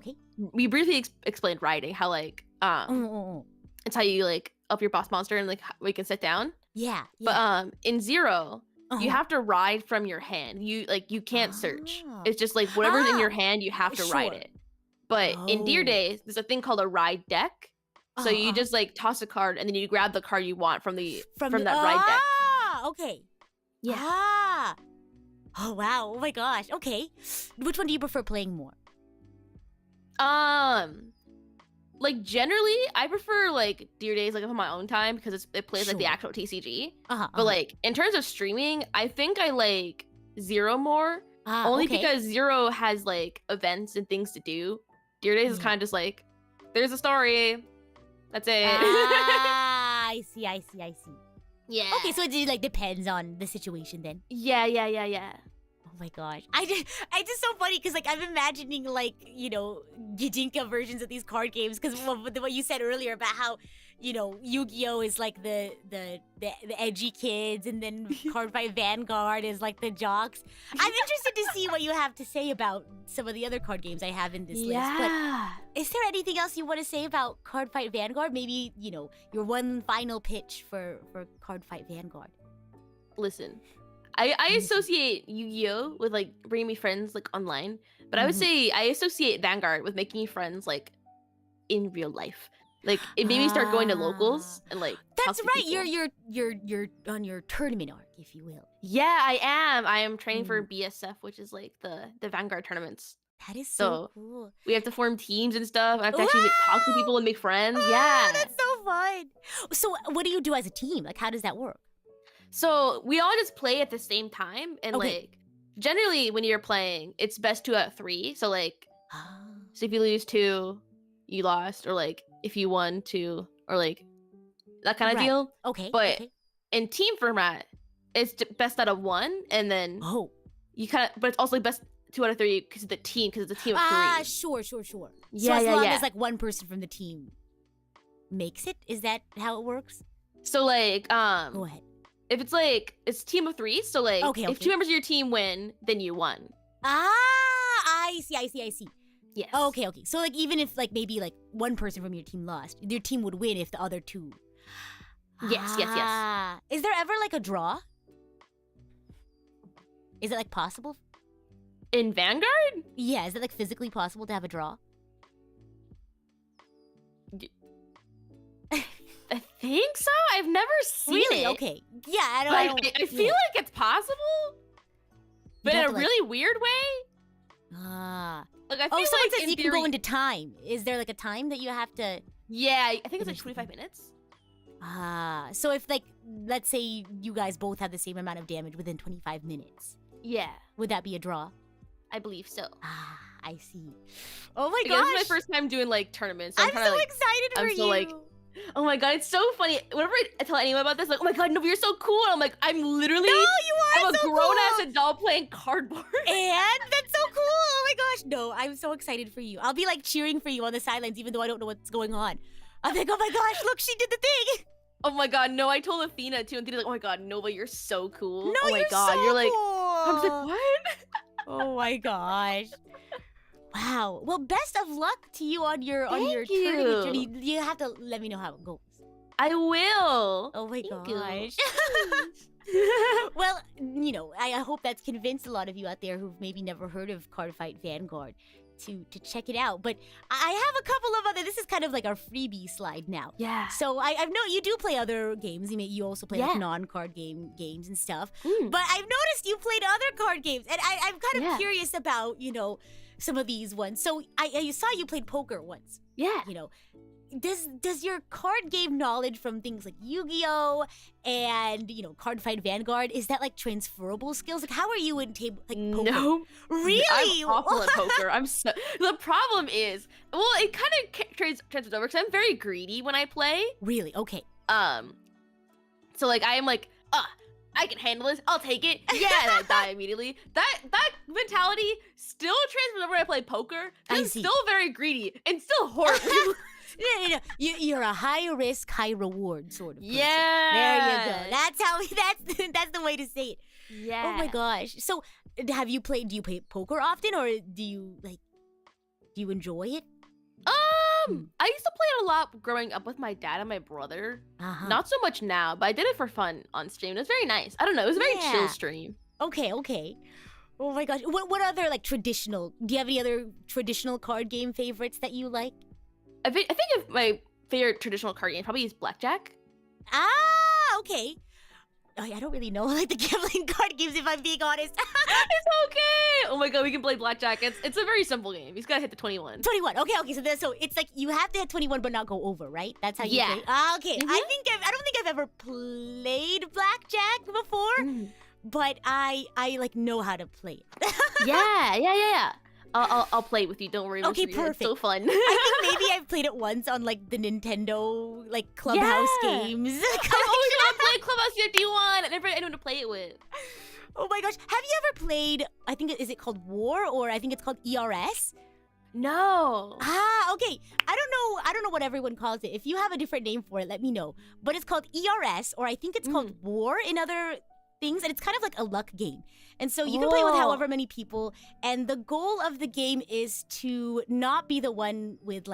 We briefly explained riding, how like it's how you like up your boss monster and like we can sit down. Yeah. But in Zero, you have to ride from your hand. You can't search. It's just like whatever's in your hand, you have to ride it. But in Deer Days, there's a thing called a ride deck. So you just like toss a card and then you grab the card you want from that ride deck. Okay. Yeah. Oh wow. Oh my gosh. Okay. Which one do you prefer playing more? Like generally, I prefer like Deer Days like on my own time because it plays like the actual TCG. But like in terms of streaming, I think I like Zero more. Only because Zero has like events and things to do. Deer Days is kind of just like, there's a story. That's it. I see. Yeah. Okay, so it like depends on the situation then. Yeah. Oh my gosh. It's just so funny because like I'm imagining like, you know, Gijinka versions of these card games because what you said earlier about how, you know, Yu-Gi-Oh is like the edgy kids and then Card Fight Vanguard is like the jocks. I'm interested to see what you have to say about some of the other card games I have in this list. But is there anything else you want to say about Card Fight Vanguard? Maybe, you know, your one final pitch for Card Fight Vanguard. Listen. I associate Yu-Gi-Oh with like bringing me friends like online, but I would say I associate Vanguard with making me friends like in real life. Like it made me start going to locals and like. That's right. You're on your tournament arc, if you will. Yeah, I am. I am training for BSF, which is like the Vanguard tournaments. That is so cool. We have to form teams and stuff. I have to actually talk to people and make friends. Yeah, that's so fun. So what do you do as a team? Like how does that work? So we all just play at the same time, and like generally when you're playing, it's best 2 out of 3. So like, so if you lose 2, you lost, or like if you won 2, or like that kind of deal. Okay. But in team format, it's best out of 1, and then you kind of, but it's also best 2 out of 3 because it's a team of 3. Sure. Yeah, so as long as like one person from the team makes it, is that how it works? So like, go ahead. If it's like, it's team of 3, so like, if 2 members of your team win, then you won. I see. Yes. Okay. So like, even if like maybe like one person from your team lost, your team would win if the other 2. Yes. Is there ever like a draw? Is it like possible? In Vanguard? Yeah, is it like physically possible to have a draw? I think so. I've never seen it. Okay. Yeah, I feel like it's possible, but in a really weird way. Like I feel like like you can go into time. Is there like a time that you have to? Yeah, I think it's like 25 minutes. So if like, let's say you guys both have the same amount of damage within 25 minutes. Yeah. Would that be a draw? I believe so. I see. Oh my gosh. This is my first time doing like tournaments. So I'm so excited for you. Like, oh my god, it's so funny. Whenever I tell anyone about this, like, oh my god, no, you're so cool. And I'm like, I'm literally I'm a grown-ass adult playing cardboard. And that's so cool. Oh my gosh. No, I'm so excited for you. I'll be like cheering for you on the sidelines, even though I don't know what's going on. I'm like, oh my gosh, look, she did the thing. Oh my god, no, I told Athena too, and Athena's like, oh my god, Nova, you're so cool. No, oh my you're god, so you're like, cool. I was like, what? Oh my gosh. Wow. Well, best of luck to you on your tournament journey. You have to let me know how it goes. I will. Oh my gosh. Well, you know, I hope that's convinced a lot of you out there who've maybe never heard of Card Fight Vanguard to check it out. But I have a couple of other. This is kind of like our freebie slide now. Yeah. So I know you do play other games. You also play like non-card games and stuff. But I've noticed you played other card games, and I'm kind of curious about, you know, some of these ones. So I saw you played poker once. Yeah. You know, does your card game knowledge from things like Yu-Gi-Oh and, you know, Card Fight Vanguard, is that like transferable skills? Like how are you in poker? No. Really? I'm awful at poker. The problem is, well, it kind of transfers over because I'm very greedy when I play. Really? Okay. So like I am like, I can handle this. I'll take it. Yeah, and I die immediately. That mentality still transfers whenever I play poker. I'm still very greedy and still horrible. No. You're a high risk, high reward sort of person. Yeah. There you go. That's the way to say it. Yeah. Oh my gosh. So, do you play poker often, or do you enjoy it? I used to play it a lot growing up with my dad and my brother. Not so much now, but I did it for fun on stream. It was very nice. I don't know. It was a very chill stream. Okay. Oh my gosh. What other traditional? Do you have any other traditional card game favorites that you like? I think of my favorite traditional card game probably is Blackjack. Okay. I don't really know the gambling card games, if I'm being honest. It's okay. Oh my god, we can play Blackjack. It's a very simple game. You just gotta hit the 21. 21. Okay. So it's you have to hit 21 but not go over, right? That's how you play. Okay. I don't think I've ever played Blackjack before, but I know how to play it. Yeah. I'll play with you. Don't worry. Okay, perfect. It's so fun. I think maybe I've played it once on the Nintendo Clubhouse games. I've always wanted to play Clubhouse 51. I never had anyone to play it with. Oh my gosh. Have you ever played, is it called War, or I think it's called ERS? No. Okay. I don't know what everyone calls it. If you have a different name for it, let me know. But it's called ERS, or I think it's called War in other things, and it's kind of like a luck game. And so you can play with however many people, and the goal of the game is to not be the one with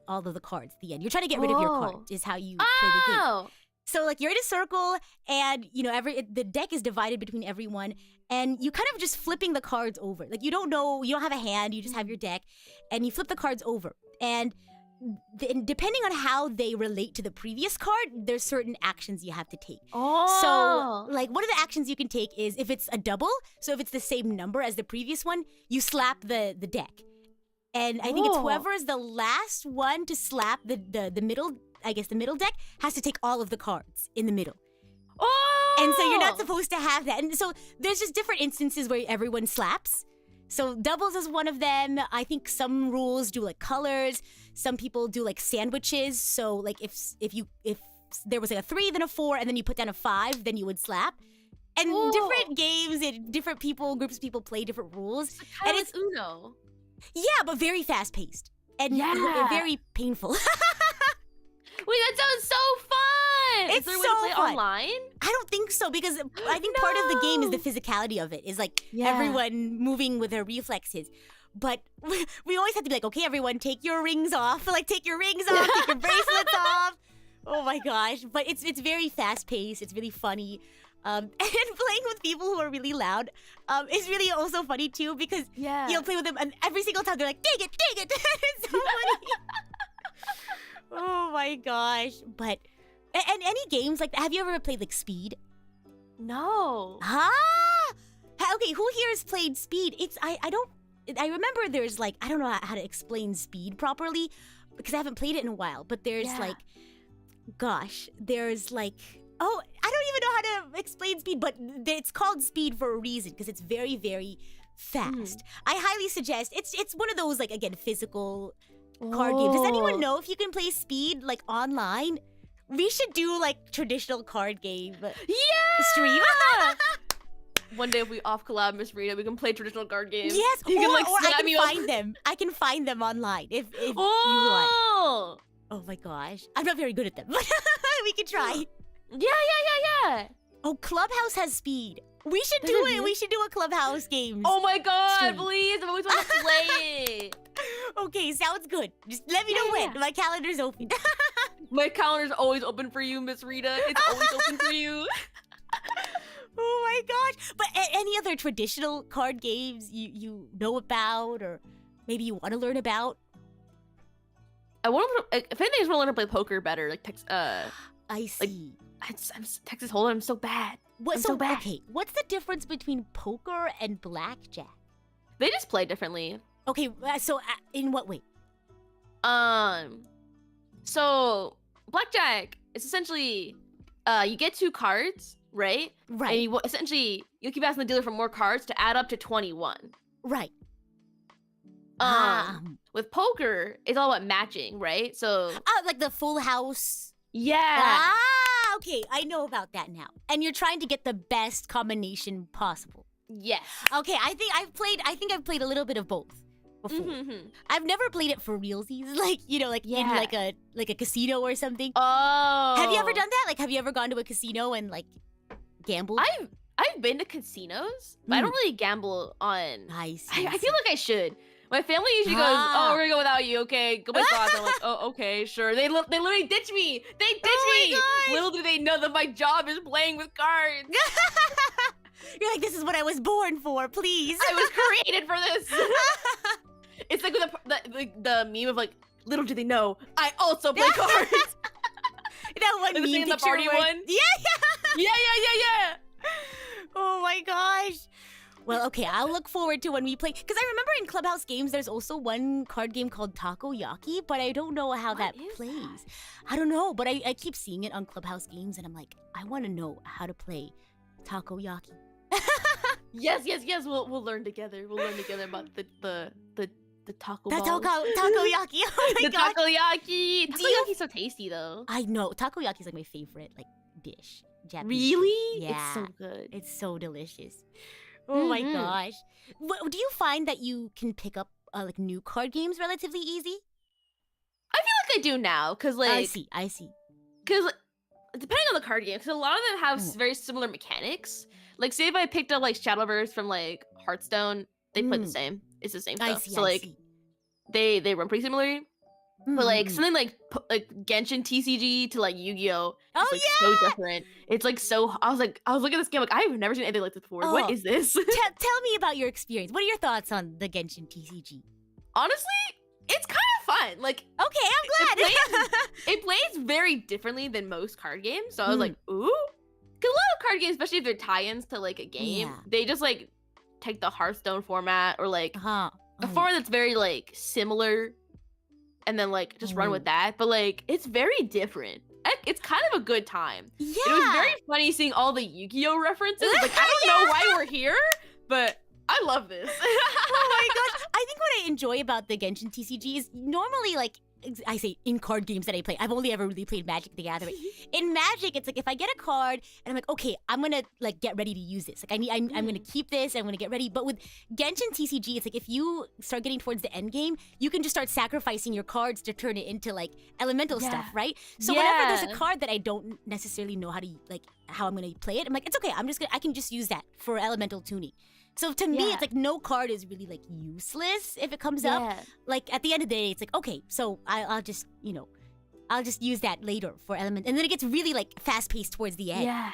all of the cards at the end. You're trying to get rid of your cards is how you play the game. So you're in a circle, and the deck is divided between everyone, and you kind of just flipping the cards over. You don't have a hand, you just have your deck, and you flip the cards over. And depending on how they relate to the previous card, there's certain actions you have to take. So, one of the actions you can take is if it's a double, so if it's the same number as the previous one, you slap the deck. And I think it's whoever is the last one to slap the middle, the middle deck has to take all of the cards in the middle. And so you're not supposed to have that. And so there's just different instances where everyone slaps. So doubles is one of them. I think some rules do colors. Some people do sandwiches. So if there was a 3, then a 4, and then you put down a 5, then you would slap. And different games and different groups of people play different rules. And it's Uno. Yeah, but very fast paced and very painful. Wait, that sounds so fun! It's is there a way so to play fun. Online? I don't think so, because I think part of the game is the physicality of it. Is everyone moving with their reflexes. But we always have to be okay, everyone, take your rings off. Take your rings off, take your bracelets off. Oh my gosh. But it's very fast paced. It's really funny. And playing with people who are really loud is really also funny too, because you'll play with them and every single time they're like, dang it. It's so funny. Oh my gosh. But, and any games have you ever played Speed? No. Okay, who here has played Speed? I remember there's I don't know how to explain Speed properly because I haven't played it in a while, but there's there's oh, I don't even know how to explain Speed, but it's called Speed for a reason because it's very, very fast. I highly suggest, it's one of those again, physical card games. Does anyone know if you can play Speed online? We should do traditional card game stream. One day if we off collab Miss Rita, we can play traditional card games. Yes, you can or I can find them. I can find them online if you want. Oh my gosh. I'm not very good at them, but we can try. Yeah. Oh, Clubhouse has Speed. We should do it. We should do a Clubhouse game. Oh my god, please. I've always wanted to play it. Okay, sounds good. Just let me know when. My calendar's open. My calendar's always open for you, Miss Rita. It's always open for you. Oh my gosh. But any other traditional card games you know about, or maybe you want to learn about? I want to, if anything, I just want to learn to play poker better. I see. Texas Hold'em, I'm so bad. I'm so bad. Okay, what's the difference between poker and blackjack? They just play differently. Okay, so in what way? So blackjack is essentially, you get 2 cards, right? Right. And you keep asking the dealer for more cards to add up to 21. Right. With poker, it's all about matching, right? So like the full house. Yeah. Okay, I know about that now. And you're trying to get the best combination possible. Yes. Okay, I think I've played a little bit of both before. I've never played it for realsies, like, you know, like in like a casino or something. Oh. Have you ever done that? Like, have you ever gone to a casino and like gambled? I've been to casinos, but I don't really gamble on. I see. I feel like I should. My family usually goes, "Oh, we're gonna go without you, okay? Go with us." I'm like, "Oh, okay, sure." They literally ditch me. They ditch me. Gosh. Little do they know that my job is playing with cards. You're like, this is what I was born for. Please. I was created for this. It's like the meme of like, little do they know, I also play cards. That one like meme the party where... one. Yeah. Oh my gosh. Well, okay, I'll look forward to when we play. Because I remember in Clubhouse Games, there's also one card game called Takoyaki, but I don't know how that plays. That? I don't know, but I keep seeing it on Clubhouse Games, and I'm like, I want to know how to play Takoyaki. Yes. We'll learn together. We'll learn together about the taco balls. Takoyaki. Oh my god. Takoyaki. Takoyaki's so tasty though. I know. Takoyaki is like my favorite dish. Japanese Really? dish. Yeah. It's so good. It's so delicious. Oh my gosh. Do you find that you can pick up like new card games relatively easy? I feel like I do now, cause like I see. Cause depending on the card game, cause a lot of them have very similar mechanics. Like, say if I picked up like Shadowverse from like Hearthstone, they play the same. It's the same stuff. So like, they run pretty similarly. But like something like Genshin TCG to like Yu-Gi-Oh! It's like so different. It's like so. I was looking at this game like I've never seen anything like this before. What is this? Tell me about your experience. What are your thoughts on the Genshin TCG? Honestly, it's kind of fun. Like, okay, I'm glad. It plays very differently than most card games. So I was like, ooh. Because a lot of card games, especially if they're tie-ins to like a game, they just like take the Hearthstone format or like a format that's very like similar, and then like just run with that. But like it's very different. It's kind of a good time. Yeah. It was very funny seeing all the Yu-Gi-Oh references. Like I don't know why we're here, but I love this. Oh my gosh. I think what I enjoy about the Genshin TCG is normally like I say in card games that I play. I've only ever really played Magic the Gathering. In Magic, it's like if I get a card and I'm like, okay, I'm gonna like get ready to use this. Like I'm gonna keep this. I'm gonna get ready. But with Genshin TCG, it's like if you start getting towards the end game, you can just start sacrificing your cards to turn it into like elemental stuff, right? So whenever there's a card that I don't necessarily know how I'm gonna play it, I'm like, it's okay. I can just use that for elemental tuning. So to me, it's like no card is really like useless if it comes up. Like at the end of the day, it's like, okay, so I'll just, I'll just use that later for element. And then it gets really like fast paced towards the end. Yeah.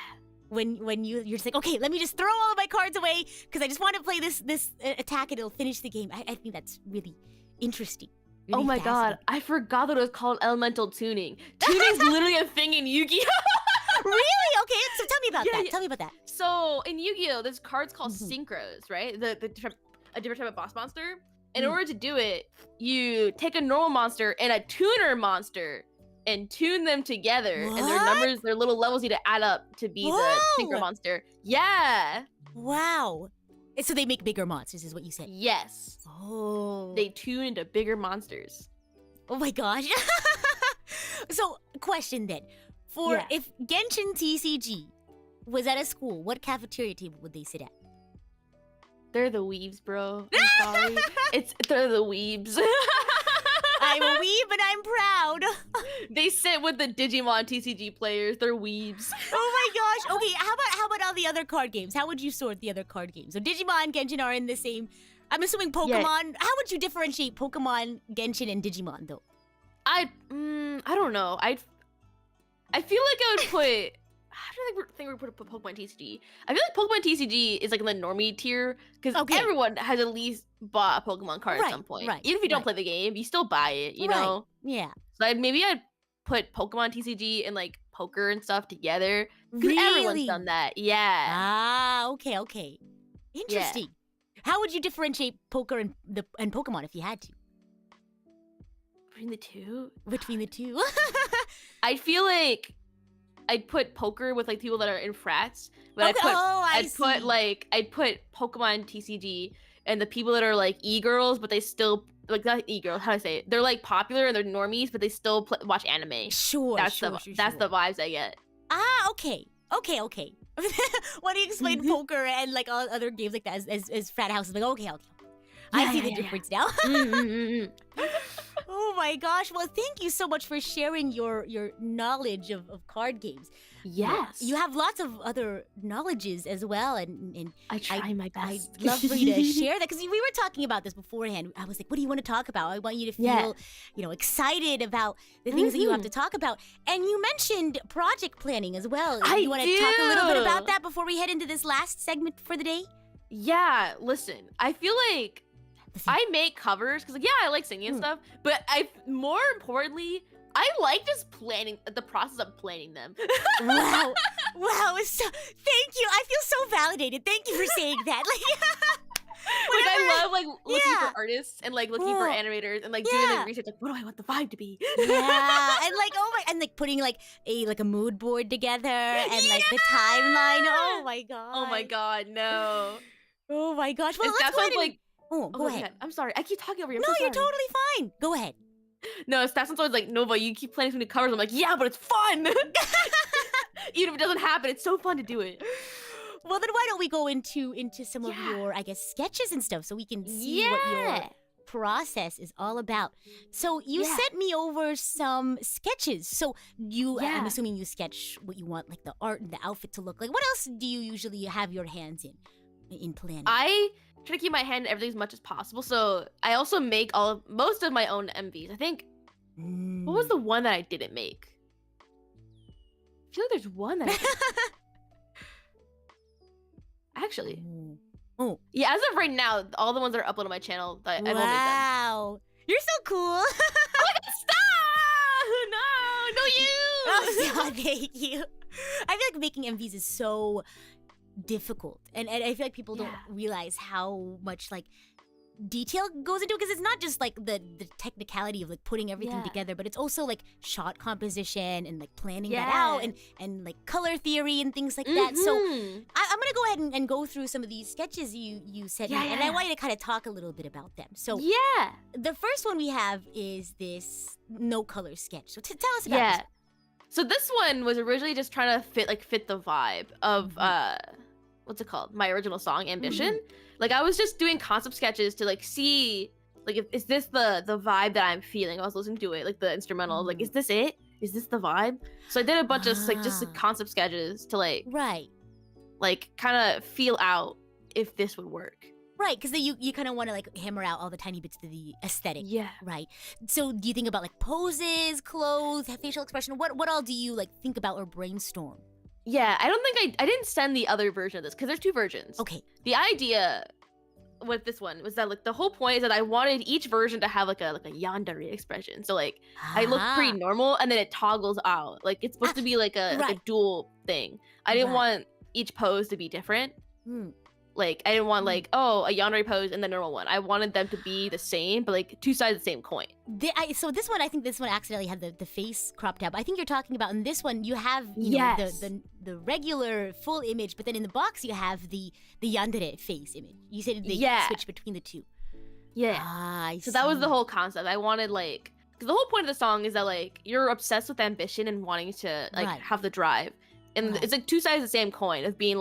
When you're just like, okay, let me just throw all of my cards away because I just want to play this attack and it'll finish the game. I think that's really interesting. Really oh my god, I forgot that it was called elemental tuning. Tuning's literally a thing in Yu-Gi-Oh! Really? Okay, so tell me about that. Tell me about that. So in Yu-Gi-Oh, there's cards called synchros, right? A different type of boss monster. In order to do it, you take a normal monster and a tuner monster and tune them together. And their numbers, their little levels need to add up to be the synchro monster. Yeah. Wow. So they make bigger monsters, is what you said? Yes. Oh. They tune into bigger monsters. Oh my gosh. So, question then. If Genshin TCG was at a school, what cafeteria table would they sit at? They're the weebs, bro. I'm sorry. They're the weebs. I'm a weeb and I'm proud. They sit with the Digimon TCG players. They're weebs. Oh my gosh. Okay, how about all the other card games? How would you sort the other card games? So Digimon and Genshin are in the same. I'm assuming Pokemon. Yeah. How would you differentiate Pokemon, Genshin, and Digimon though? I don't know. I feel like I would put. How do I think we put Pokemon TCG? I feel like Pokemon TCG is like in the normie tier because everyone has at least bought a Pokemon card at some point. Right, even if you don't play the game, you still buy it, you know? Yeah. So I'd put Pokemon TCG and like poker and stuff together. Because everyone's done that. Yeah. Ah, okay. Interesting. Yeah. How would you differentiate poker and Pokemon if you had to? Between the two? I feel like I'd put poker with like people that are in frats, but I'd put Pokemon TCG and the people that are like e-girls, but they still like not e-girls. How do I say it? They're like popular and they're normies, but they still watch anime. Sure, that's the vibes I get. okay. When you explain poker and like all other games like that as frat houses, like okay. I see the difference now. Oh my gosh. Well, thank you so much for sharing your knowledge of card games. Yes. You have lots of other knowledges as well. And I try my best. I'd love for you to share that because we were talking about this beforehand. I was like, what do you want to talk about? I want you to feel, excited about the things that you have to talk about. And you mentioned project planning as well. You want to talk a little bit about that before we head into this last segment for the day? Yeah, listen, I feel like I make covers because, I like singing and stuff, but more importantly, I like just planning the process of planning them. Wow. So, thank you. I feel so validated. Thank you for saying that. I love looking for artists and looking for animators and doing the research. What do I want the vibe to be? Yeah, and putting a mood board together and the timeline. Oh my god. Oh my god, no. Oh my gosh. Well, let's go ahead. Go ahead. I'm sorry. I keep talking over you. No, you're totally fine. Go ahead. No, Statson's always like, Nova, you keep planning so many covers. I'm like, yeah, but it's fun. Even if it doesn't happen, it's so fun to do it. Well, then why don't we go into some of your, I guess, sketches and stuff so we can see what your process is all about. So you sent me over some sketches. So I'm assuming you sketch what you want, like the art and the outfit to look like. What else do you usually have your hands in planning? I try to keep my hand in everything as much as possible. So I also make most of my own MVs. I think, what was the one that I didn't make? I feel like there's one that I didn't Actually. Oh. Yeah, as of right now, all the ones that are uploaded on my channel, I won't make them. Wow. You're so cool. Oh my god, stop! No, you! Oh, thank you. I feel like making MVs is so difficult. And I feel like people don't realize how much detail goes into it because it's not just the technicality of putting everything together, but it's also shot composition and planning that out and color theory and things like that. So I'm gonna go ahead and go through some of these sketches you sent me, and I want you to kind of talk a little bit about them. So the first one we have is this no color sketch. So tell us about this. So this one was originally just trying to fit the vibe of what's it called? My original song, Ambition. I was just doing concept sketches to see is this the vibe that I'm feeling? I was listening to it, the instrumental, is this it? Is this the vibe? So I did a bunch of just concept sketches to kind of feel out if this would work. Right, because then you kind of want to hammer out all the tiny bits of the aesthetic. Yeah. Right. So do you think about poses, clothes, facial expression? What all do you think about or brainstorm? Yeah, I don't think I didn't send the other version of this because there's two versions. Okay. The idea with this one was that the whole point is that I wanted each version to have a yandere expression. So I look pretty normal and then it toggles out. It's supposed to be a dual thing. I didn't want each pose to be different. I didn't want a yandere pose and the normal one. I wanted them to be the same, but two sides of the same coin. So this one, I think this one accidentally had the face cropped out. But I think you're talking about in this one, you have the regular full image, but then in the box you have the yandere face image. You said they switch between the two. Yeah. So that was the whole concept. I wanted because the whole point of the song is that you're obsessed with ambition and wanting to have the drive, and it's two sides of the same coin of being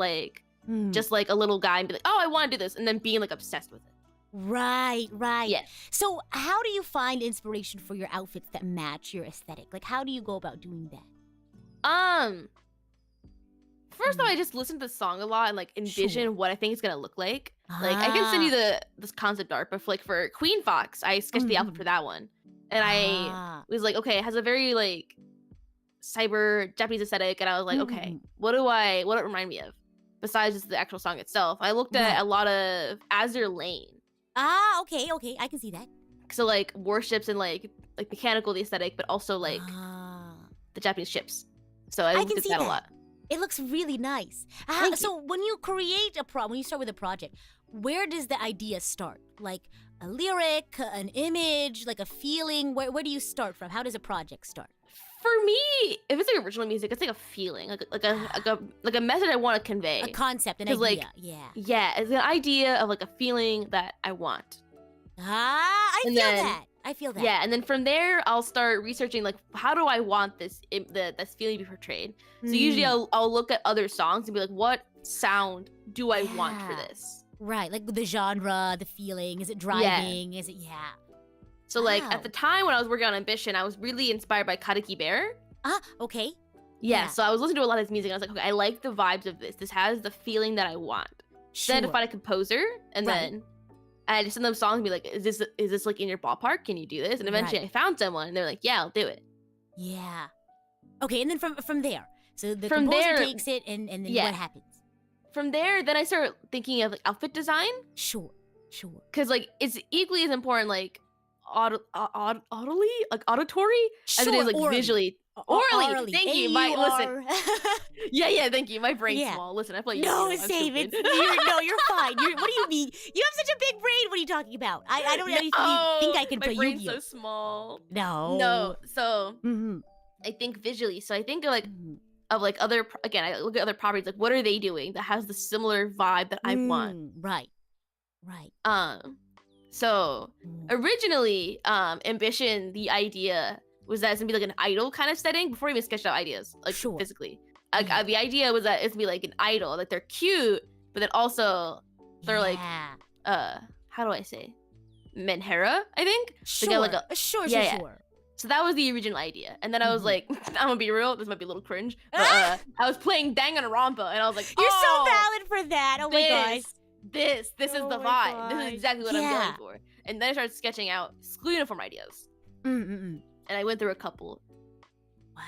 just a little guy and be oh, I want to do this, and then being obsessed with it. Right. Yeah. So how do you find inspiration for your outfits that match your aesthetic? How do you go about doing that? First off, I just listen to the song a lot and envision what I think it's gonna look like. I can send you this concept art, but for Queen Fox, I sketched the outfit for that one, and I was okay, it has a very cyber Japanese aesthetic, and I was okay, what do it remind me of? Besides just the actual song itself, I looked at a lot of Azure Lane. Okay, I can see that. So warships and mechanical the aesthetic, but also the Japanese ships. So I looked at that a lot. It looks really nice. So when you create when you start with a project, where does the idea start? A lyric, an image, a feeling? Where do you start from? How does a project start? For me, if it's original music, it's a feeling, a message I want to convey, a concept, an idea. Yeah, it's an idea of a feeling that I want. I feel that. I feel that. Yeah, and then from there, I'll start researching like how do I want this feeling to be portrayed. So usually I'll look at other songs and be like, what sound do I want for this? Right, like the genre, the feeling. Is it driving? Is it So like at the time when I was working on Ambition, I was really inspired by Karaki Bear. Okay. Yeah, so I was listening to a lot of his music and I was like, okay, I like the vibes of this. This has the feeling that I want. Sure. Then to find a composer and then I just send them songs and be like, is this like in your ballpark? Can you do this? And eventually I found someone and they're like, yeah, I'll do it. Yeah. Okay, and then from there. So the composer takes it and then what happens? From there, then I start thinking of like outfit design. Sure. Because like it's equally as important like auditory as it is like visually. Orally. Thank you. Listen. Thank you. My brain's small. Listen, I play No, save it. You're fine. What do you mean? You have such a big brain. What are you talking about? I don't think I can play Yu-Gi-Oh. My brain's so small. No. So I think visually. So I think of like other, again, I look at other properties, like what are they doing that has the similar vibe that I want? Right. So originally, Ambition, the idea was that it's gonna be like an idol kind of setting before I even sketched out ideas, like physically. Like the idea was that it's gonna be like an idol, like they're cute, but then also they're like, how do I say, Menhera, I think. Sure. Like Sure. So that was the original idea, and then I was like, I'm gonna be real, this might be a little cringe, but I was playing Danganronpa, and I was like, you're so valid for that. Oh my gosh. This is the vibe. This is exactly what I'm going for. And then I started sketching out school uniform ideas. And I went through a couple. Wow.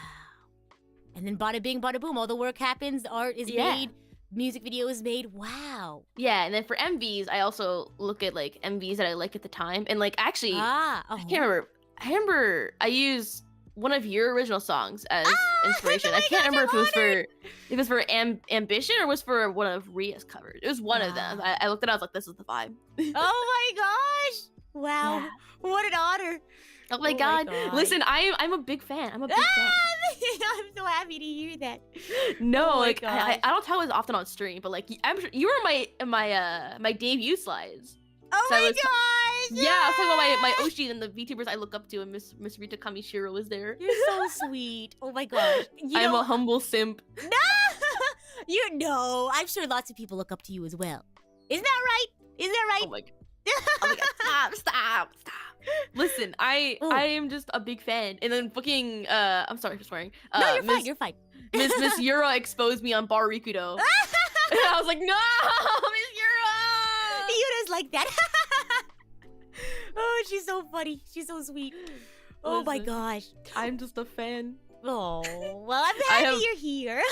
And then bada bing, bada boom. All the work happens. The art is made. Music video is made. Wow. Yeah, and then for MVs, I also look at like MVs that I like at the time. And like actually, I can't remember. I remember I used one of your original songs as inspiration. I can't remember if it was for Ambition or was for one of Ria's covers. It was one of them. I looked at it, I was like, this is the vibe. Oh my gosh. Wow. Yeah. What an honor. Oh my god. Listen, I'm a big fan. I'm a big fan. I'm so happy to hear that. No, like I don't tell it often on stream, but like I'm sure you were my debut slides. Oh my gosh! Yeah, I was talking about my Oshis and the VTubers I look up to, and Miss Rita Kamishiro was there. You're so sweet. Oh my gosh. I'm a humble simp. No! I'm sure lots of people look up to you as well. Isn't that right? Oh my god. Stop. Listen, I am just a big fan. And then fucking I'm sorry for swearing. No, you're fine. Miss Yura exposed me on Bar Rikudo. And I was like, no, Miss Yura! Yura's like that. Oh, she's so funny. She's so sweet. Oh my gosh. I'm just a fan. Oh, well, I'm happy you're here.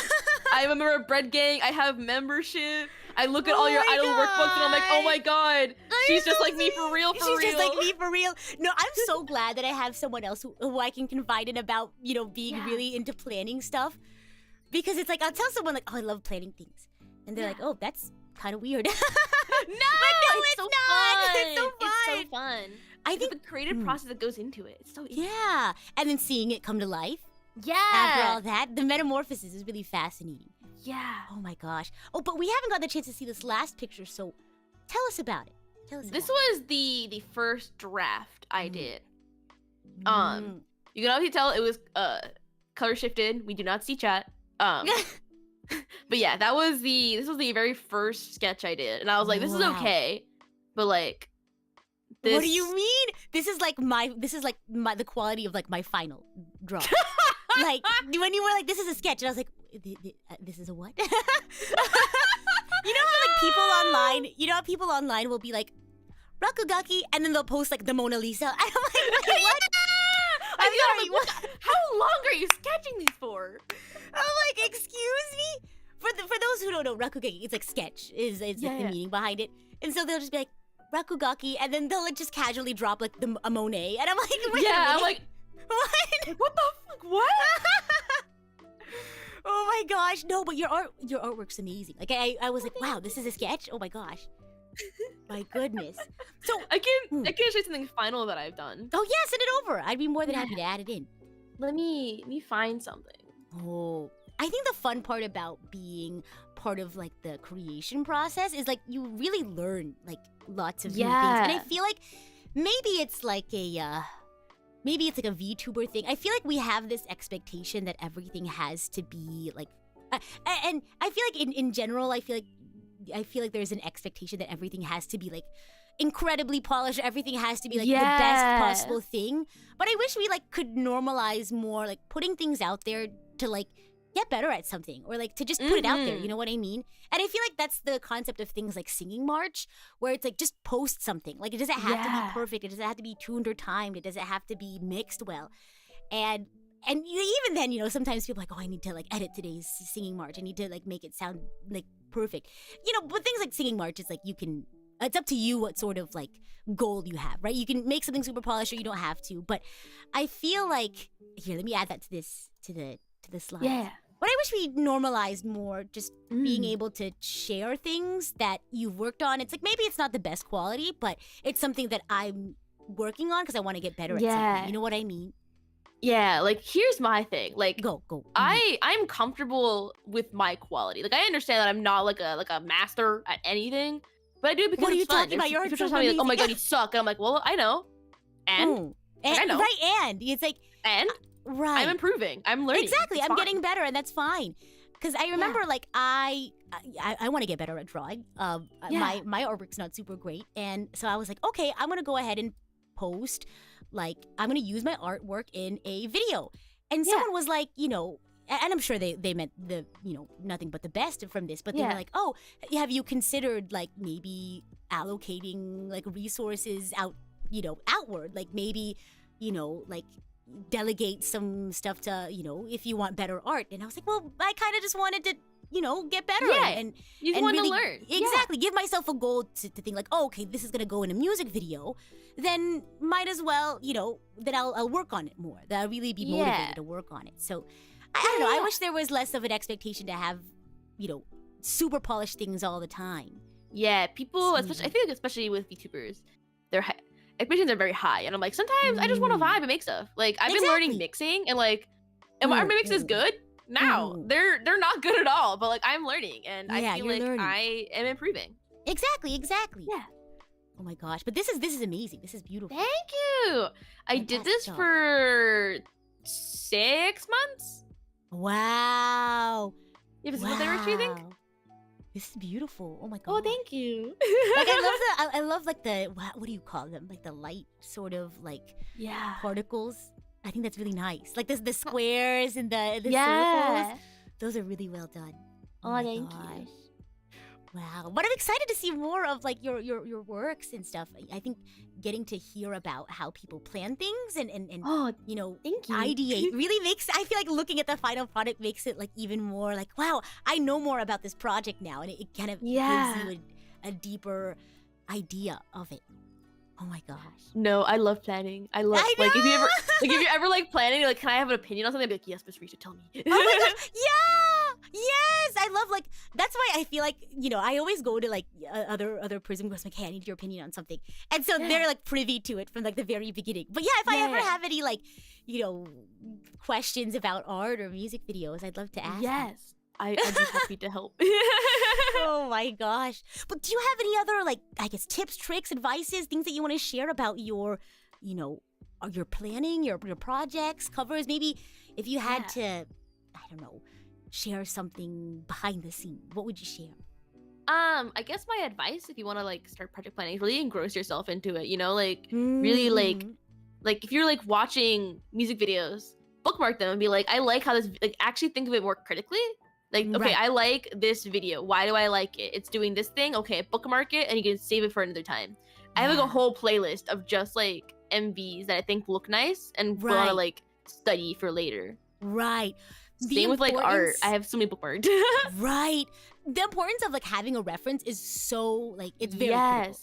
I am a member of Bread Gang. I have membership. I look at all your idol workbooks and I'm like, oh my god, she's just like me for real. She's just like me for real. No, I'm so glad that I have someone else who I can confide in about, being really into planning stuff. Because it's like, I'll tell someone like, oh, I love planning things. And they're like, oh, that's kind of weird. No, it's not. It's so fun. It's so fun. I think the creative process that goes into it. It's so easy. Yeah. And then seeing it come to life. Yeah. After all that, the metamorphosis is really fascinating. Yeah. Oh my gosh. Oh, but we haven't got the chance to see this last picture, so tell us about it. This was the first draft I did. You can obviously tell it was color shifted. We do not see chat. But yeah, this was the very first sketch I did, and I was like, this is okay, but like, this... What do you mean? This is like the quality of like my final draw. Like when you were like, this is a sketch, and I was like, this is a what? You know how like people online will be like, Rakugaki, and then they'll post like the Mona Lisa. And I'm like, wait, what? I'm sorry, what? How long are you sketching these for? I'm like, excuse me? For those who don't know, Rakugaki, it's like sketch, is like the meaning behind it. And so they'll just be like, Rakugaki, and then they'll like just casually drop like a Monet. And I'm like, wait a minute. I'm like, what? What the fuck? What? Oh my gosh, no, but your artwork's amazing. Like I was like, wow, this is a sketch? Oh my gosh. My goodness. So I can show you something final that I've done. Oh yeah, send it over. I'd be more than happy to add it in. Let me find something. Oh, I think the fun part about being part of like the creation process is like you really learn like lots of new things. And I feel like maybe it's like a VTuber thing. I feel like we have this expectation that everything has to be like, and I feel like in general, I feel like there's an expectation that everything has to be like incredibly polished. Everything has to be like the best possible thing. But I wish we like could normalize more like putting things out there to like get better at something, or like to just put it out there. You know what I mean? And I feel like that's the concept of things like Singing March, where it's like just post something. Like it doesn't have to be perfect. It doesn't have to be tuned or timed. It doesn't have to be mixed well. And even then, you know, sometimes people are like, oh, I need to like edit today's Singing March. I need to like make it sound like perfect. You know, but things like Singing March is like it's up to you what sort of like goal you have, right? You can make something super polished or you don't have to. But I feel like, here, let me add that to the slide. Yeah. But I wish we normalized more just being able to share things that you've worked on. It's like maybe it's not the best quality, but it's something that I'm working on because I want to get better at something. You know what I mean? Yeah, like here's my thing. Like go. I'm comfortable with my quality. Like I understand that I'm not like a master at anything, but I do because what are you it's fun. talking about? You're just telling me like, oh my god, you suck. And I'm like, well, I know. And I know. Right, and it's like right. I'm improving. I'm learning. Exactly. I'm getting better, and that's fine. Because I remember, like, I want to get better at drawing. My artwork's not super great, and so I was like, okay, I'm gonna go ahead and post. Like, I'm gonna use my artwork in a video. And someone was like, you know, and I'm sure they meant the, you know, nothing but the best from this, but they were like, oh, have you considered like maybe allocating like resources outward, like maybe, you know, like delegate some stuff to, you know, if you want better art. And I was like, well, I kind of just wanted to, you know, get better at it. And you want to learn. Exactly. Give myself a goal to think like, oh, okay, this is going to go in a music video. Then might as well, you know, that I'll work on it more. That I'll really be motivated to work on it. So I don't know. I wish there was less of an expectation to have, you know, super polished things all the time. Yeah, people, especially, I think especially with VTubers, their expectations are very high. And I'm like, sometimes I just want to vibe and make stuff. Like, I've been learning mixing and like, and my mix is good now. They're not good at all, but like, I'm learning and I feel like I am improving. Exactly. Yeah. Oh my gosh, but this is amazing. This is beautiful. Thank you. I did this for 6 months. Wow. Yeah, is what they were think? This is beautiful. Oh my god. Oh, thank you. Like I love like the what do you call them? Like the light sort of like particles. I think that's really nice. Like the squares and the circles. Those are really well done. Oh thank you. Wow. But I'm excited to see more of like your works and stuff. I think getting to hear about how people plan things and you know, ideate really makes, I feel like looking at the final product makes it like even more like, wow, I know more about this project now, and it kind of gives you a deeper idea of it. Oh my gosh. No, I love planning. I love like if you're ever like planning, like, can I have an opinion on something? I'd be like, yes, Miss Rita, tell me. Oh my gosh, yes, I love like that's why I feel like, you know, I always go to like other PRISM groups like, hey, I need your opinion on something, and so they're like privy to it from like the very beginning. But if I ever have any like, you know, questions about art or music videos, I'd love to ask. Yes. I'd be happy to help. Oh my gosh. But do you have any other, like, I guess, tips, tricks, advices, things that you want to share about your, you know, your planning, your projects, covers? Maybe if you had to, I don't know, share something behind the scenes, what would you share? I guess my advice, if you want to, like, start project planning, is really engross yourself into it, you know? Like, really, like, if you're, like, watching music videos, bookmark them and be like, I like how this, like, actually think of it more critically. Like, okay, I like this video. Why do I like it? It's doing this thing. Okay, bookmark it, and you can save it for another time. I have like a whole playlist of just like MVs that I think look nice and want to like study for later. Right. Same with like art. I have so many bookmarked. Right. The importance of like having a reference is so like it's very critical.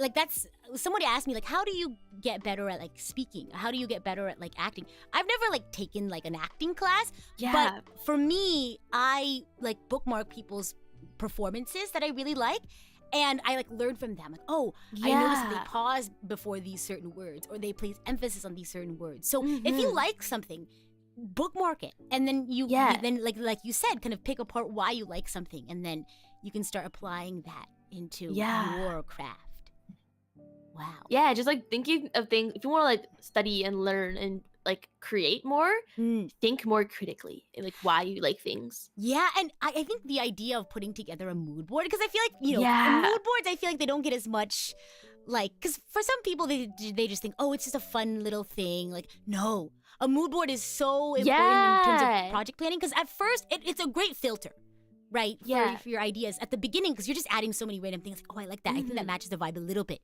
Like that's, somebody asked me like, how do you get better at like speaking? How do you get better at like acting? I've never like taken like an acting class, but for me, I like bookmark people's performances that I really like, and I like learn from them. Like, oh, I noticed that they pause before these certain words, or they place emphasis on these certain words. So if you like something, bookmark it, and then you then like you said, kind of pick apart why you like something, and then you can start applying that into your craft. Wow. Yeah, just like thinking of things. If you want to like study and learn and like create more, think more critically and like why you like things. Yeah, and I think the idea of putting together a mood board, because I feel like, mood boards, I feel like they don't get as much, like, because for some people, they just think, oh, it's just a fun little thing. Like, no, a mood board is so important in terms of project planning, because at first, it's a great filter, right, for your ideas at the beginning, because you're just adding so many random things, like, oh, I like that. I think that matches the vibe a little bit.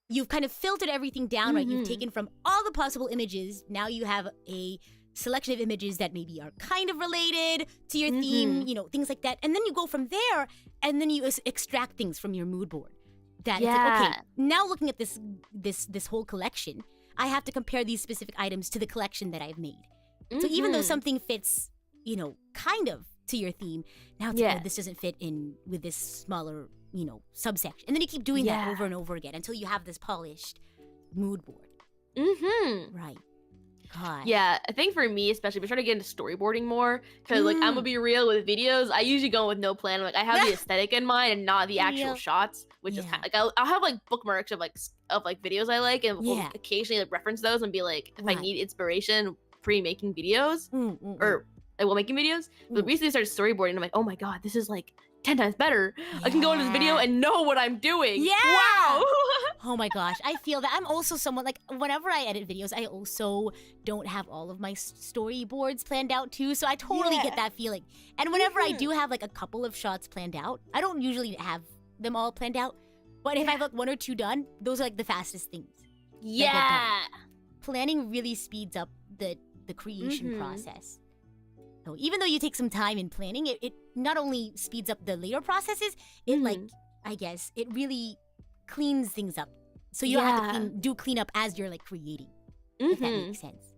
You've kind of filtered everything down, right? You've taken from all the possible images. Now you have a selection of images that maybe are kind of related to your theme, things like that. And then you go from there, and then you extract things from your mood board. That it's like, okay, now looking at this whole collection, I have to compare these specific items to the collection that I've made. So even though something fits, kind of to your theme, now it's like, oh, this doesn't fit in with this smaller, subsection. And then you keep doing that over and over again until you have this polished mood board. Right. God. Yeah, I think for me especially, we're trying to get into storyboarding more, because like I'm gonna be real with videos. I usually go with no plan. Like I have the aesthetic in mind and not the actual shots, which is kind of like I'll have like bookmarks of videos I like, and we'll occasionally like reference those and be like, if I need inspiration pre-making videos or while making videos. But recently I started storyboarding and I'm like, oh my god, this is like 10 times better. I can go into this video and know what I'm doing. Wow. Oh my gosh, I feel that. I'm also someone, like, whenever I edit videos, I also don't have all of my storyboards planned out too, so I totally get that feeling. And whenever I do have like a couple of shots planned out, I don't usually have them all planned out, but if I have like one or two done, those are like the fastest things. Planning really speeds up the creation process. So even though you take some time in planning, it not only speeds up the later processes, it like, I guess, it really cleans things up. So you don't have to do cleanup as you're like creating, if that makes sense.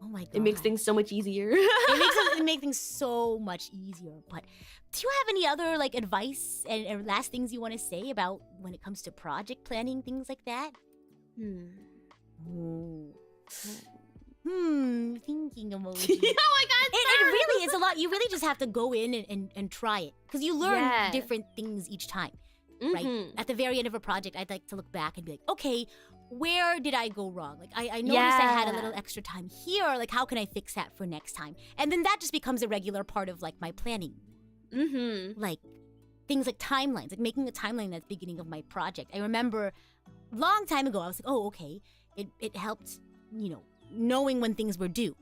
Oh my god. It makes things so much easier. it makes things so much easier. But do you have any other like advice and last things you want to say about when it comes to project planning, things like that? Thinking emoji. Oh my god, it really is a lot. You really just have to go in and try it, because you learn different things each time, right? At the very end of a project, I'd like to look back and be like, okay, where did I go wrong? Like, I noticed I had a little extra time here. Like, how can I fix that for next time? And then that just becomes a regular part of like my planning. Like things like timelines, like making a timeline at the beginning of my project. I remember a long time ago, I was like, oh, okay, it helped, knowing when things were due.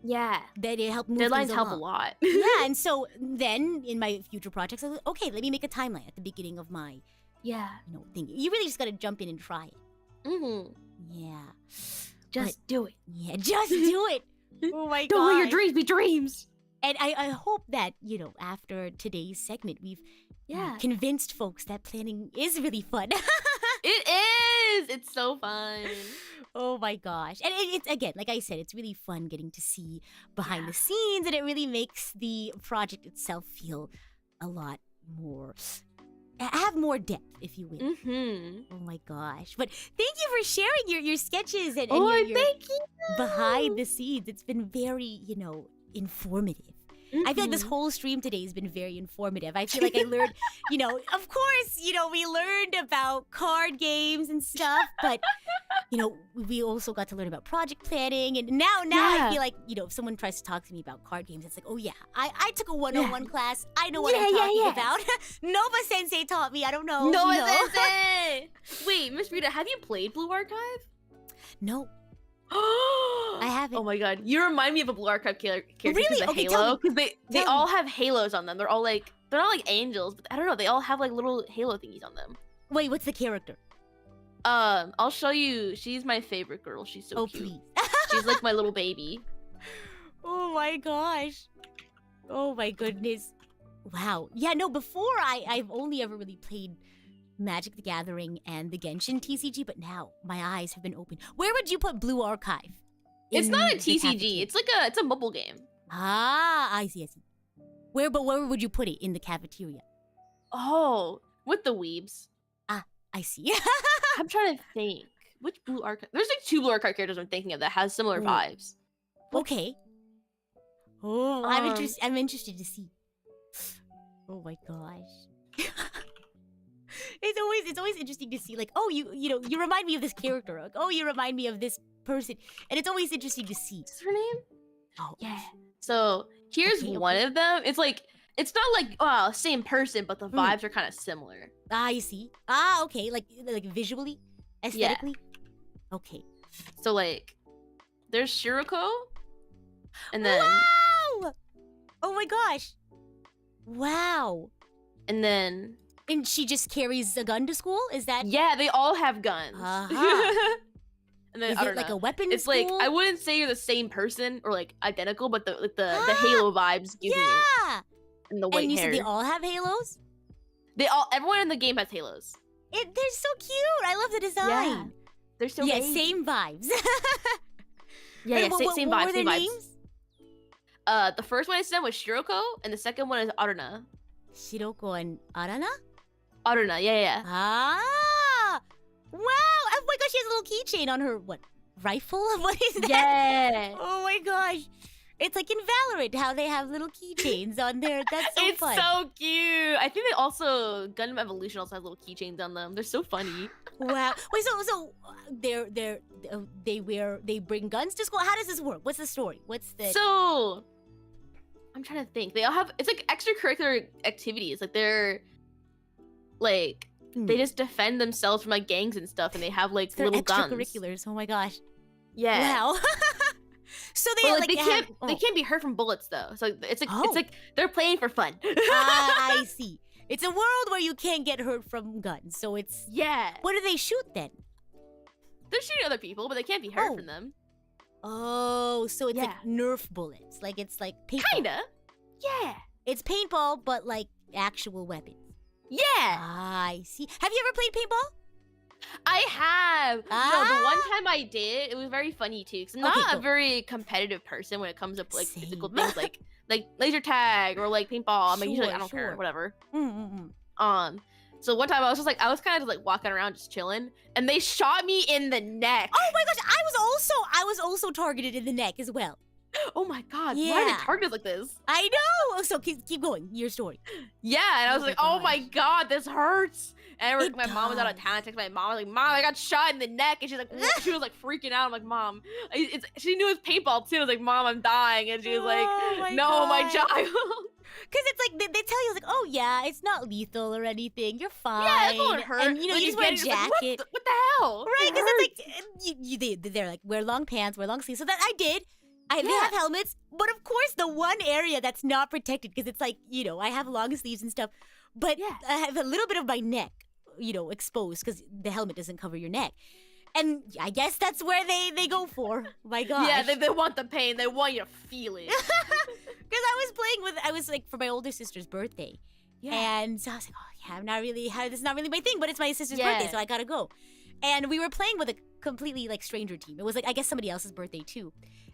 That it helped move deadlines things help along. a lot. And so then in my future projects, I was like, okay, let me make a timeline at the beginning of my thing. You really just gotta jump in and try it. Just do it. Just do it. Oh my god. Don't let your dreams be dreams. And I hope that, after today's segment, we've convinced folks that planning is really fun. It is. It's so fun. Oh my gosh. And it's, again, like I said, it's really fun getting to see behind the scenes, and it really makes the project itself feel a lot more, have more depth, if you will. Oh my gosh. But thank you for sharing your sketches and your thank you. Behind the scenes. It's been very, informative. I feel like this whole stream today has been very informative. I feel like I learned, of course, we learned about card games and stuff, but, we also got to learn about project planning. And now I feel like, if someone tries to talk to me about card games, it's like, oh yeah, I took a 101 class. I know what I'm talking about. Nova Sensei taught me. I don't know. Nova Sensei! Wait, Miss Rita, have you played Blue Archive? No. I haven't. Oh my god, you remind me of a Blue Archive character. Really? Okay, Halo, because they all have halos on them. They're all like, they're not like angels, but I don't know. They all have like little halo thingies on them. Wait, what's the character? I'll show you. She's my favorite girl. She's so cute. Please. She's like my little baby. Oh my gosh. Oh my goodness. Wow. Yeah, no, before I've only ever really played Magic the Gathering and the Genshin TCG, but now my eyes have been opened. Where would you put Blue Archive? It's not a TCG. It's a mobile game. Ah, I see. Where would you put it in the cafeteria? Oh, with the weebs. Ah, I see. I'm trying to think. Which Blue Archive? There's like 2 Blue Archive characters I'm thinking of that has similar vibes. Okay. Oh, I'm interested to see. Oh my gosh. it's always interesting to see, like, oh, you remind me of this character. Like, oh, you remind me of this person. And it's always interesting to see. What's her name? Oh, yeah. So here's one of them. It's like, it's not like same person, but the vibes are kind of similar. I see. Okay. Like visually, aesthetically. Yeah. Okay. So like, there's Shiroko, and then wow! Oh my gosh! Wow! And then she just carries a gun to school. Is that? Yeah, they all have guns. And then is it like a weapon? It's school? like I wouldn't say you're the same person or like identical, but the Halo vibes give me. And the white and you hair. said they all have halos? Everyone in the game has halos. They're so cute. I love the design. Yeah. They're so amazing. Same vibes. same vibes. What were their same vibes. names? The first one I said was Shiroko, and the second one is Aruna. Shiroko and Arana? Aruna, yeah. Ah! Wow! Oh my gosh, she has a little keychain on her, rifle? What is that? Yeah! Oh my gosh. It's like in Valorant, how they have little keychains on there. That's so fun. It's so cute. I think they also, Gundam Evolution also has little keychains on them. They're so funny. Wow. Wait, so they bring guns to school? How does this work? What's the story? So, I'm trying to think. They all have, it's like extracurricular activities. Like they're, like, they just defend themselves from like gangs and stuff, and they have like little guns. Extracurriculars. Oh my gosh. Yeah. Wow. So they can't be hurt from bullets though. So it's like they're playing for fun. I see. It's a world where you can't get hurt from guns. So it's What do they shoot then? They're shooting other people, but they can't be hurt from them. Oh, so it's like Nerf bullets. Like it's like paintball. Kinda. Yeah. It's paintball, but like actual weapons. Yeah. I see. Have you ever played paintball? I have. No, the one time I did, it was very funny too. Cause I'm not a very competitive person when it comes to like physical things like laser tag or like paintball. I'm usually I don't care, whatever. So one time I was kind of just like walking around just chilling, and they shot me in the neck. Oh my gosh, I was also targeted in the neck as well. Oh my god, why are they targeted like this? I know. So keep going. Your story. Yeah, and I was like, oh my god, this hurts. And my mom was out of town. I texted my mom. I was like, Mom, I got shot in the neck. And she's like, what? She was like freaking out. I'm like, Mom, she knew it was paintball too. I was like, Mom, I'm dying. And she was like, no, my child. Because it's like, they tell you, like, oh yeah, it's not lethal or anything. You're fine. Yeah, it won't hurt. And you just wear a jacket. Like, what the hell? Right, because it's like, they're like, wear long pants, wear long sleeves. So that I did. They have helmets. But of course, the one area that's not protected, because it's like, I have long sleeves and stuff. But I have a little bit of my neck, exposed, because the helmet doesn't cover your neck. And I guess that's where they go for. My gosh. Yeah, they want the pain. They want you to feel it. Because I was like for my older sister's birthday. Yeah. And so I was like, oh yeah, this is not really my thing, but it's my sister's birthday, so I gotta go. And we were playing with a completely like stranger team. It was like, I guess somebody else's birthday too.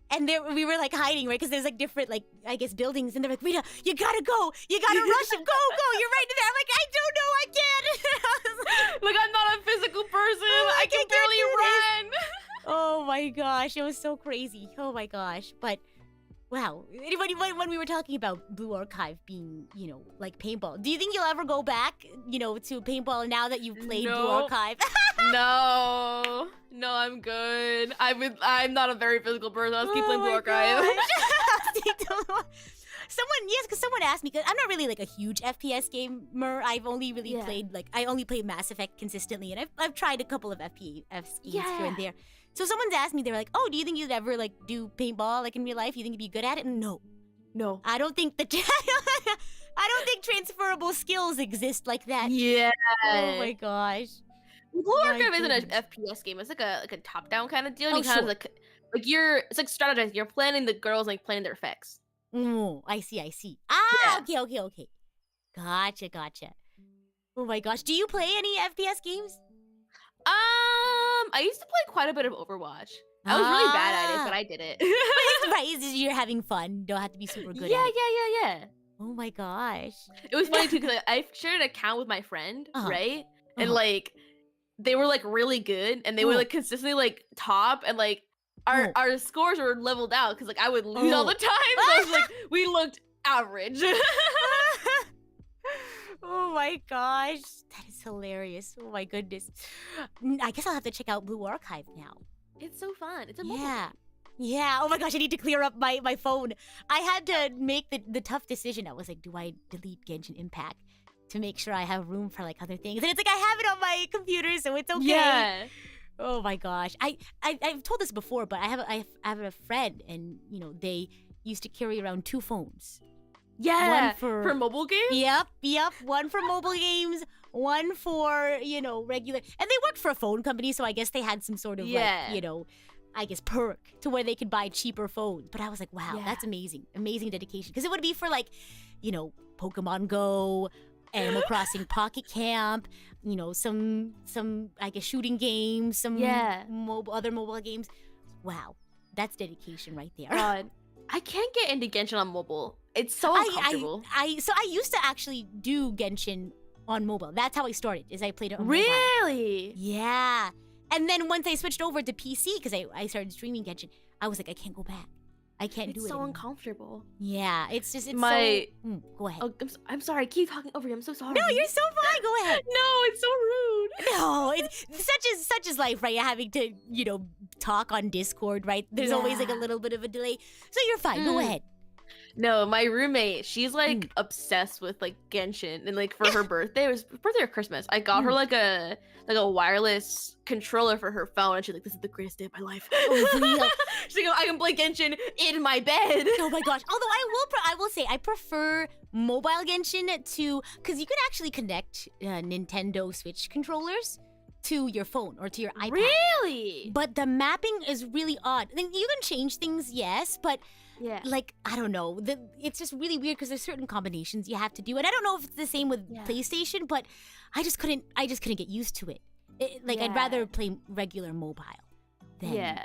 And we were like hiding, right? Because there's like different, like, I guess buildings. And they're like, Rita, you gotta go. You gotta rush him. Go. You're right there. I'm like, I don't know. I can't. Like, I'm not a physical person. I can barely run. Oh my gosh. It was so crazy. Oh my gosh. But, wow. When we were talking about Blue Archive being, like paintball, do you think you'll ever go back, to paintball now that you've played Blue Archive? No, I'm good. I'm not a very physical person. I'll keep playing Blue Archive. Because someone asked me, because I'm not really like a huge FPS gamer. I've only really played, I only played Mass Effect consistently, and I've tried a couple of FPS games here and there. So someone's asked me, they were like, oh, do you think you'd ever like do paintball like in real life? You think you'd be good at it? No. I don't think I don't think transferable skills exist like that. Yeah. Oh my gosh. Blue Archive isn't an FPS game. It's like a top-down kind of deal. You kind of it's like strategizing. You're planning the girls, like planning their effects. Oh, I see. Okay. Gotcha. Oh my gosh. Do you play any FPS games? I used to play quite a bit of Overwatch. I was really bad at it, but I did it. Right, you're having fun. Don't have to be super good at it. Yeah. Oh my gosh. It was funny too, because I shared an account with my friend, right? And like, they were like really good, and they were like consistently like top, and like our scores were leveled out because like I would lose all the time. So it was like we looked average. Oh my gosh, that is That's hilarious. Oh my goodness. I guess I'll have to check out Blue Archive now. It's so fun. It's a mobile Yeah. game. Yeah. Oh my gosh, I need to clear up my phone. I had to make the tough decision. I was like, do I delete Genshin Impact to make sure I have room for like other things? And it's like I have it on my computer, so it's okay. Yeah. Oh my gosh. I've told this before, but I have a friend, and you know, they used to carry around 2 phones. Yeah. One for mobile games? Yep. One for mobile games, one for, you know, regular. And they worked for a phone company, so I guess they had some sort of like, you know, I guess perk to where they could buy cheaper phones. But I was like, wow, that's amazing. Amazing dedication. Because it would be for like, you know, Pokemon Go, Animal Crossing Pocket Camp, you know, some I guess shooting games, some other mobile games. Wow. That's dedication right there. God. I can't get into Genshin on mobile. It's so uncomfortable. So I used to actually do Genshin on mobile. That's how I started, is I played it on mobile. Really? Yeah. And then once I switched over to PC, because I started streaming Genshin, I was like, I can't go back. I can't do it. It's so anymore. uncomfortable. Yeah, it's so... go ahead. Oh, I'm sorry. I keep talking over you. I'm so sorry. No, you're so fine. Go ahead. No, it's so rude. No, it's such is life, right? Having to, you know, talk on Discord, right? There's always like a little bit of a delay. So you're fine. Go ahead. No, my roommate, she's like obsessed with like Genshin, and like for her birthday, it was birthday or Christmas, I got her like a wireless controller for her phone, and she's like, this is the greatest day of my life. Oh, real? She's like, I can play Genshin in my bed. Oh my gosh. Although I will say I prefer mobile Genshin to, because you can actually connect Nintendo Switch controllers to your phone or to your iPad. Really? But the mapping is really odd. You can change things, yes, but like, I don't know. It's just really weird because there's certain combinations you have to do. And I don't know if it's the same with PlayStation, but I just couldn't get used to it. I'd rather play regular mobile than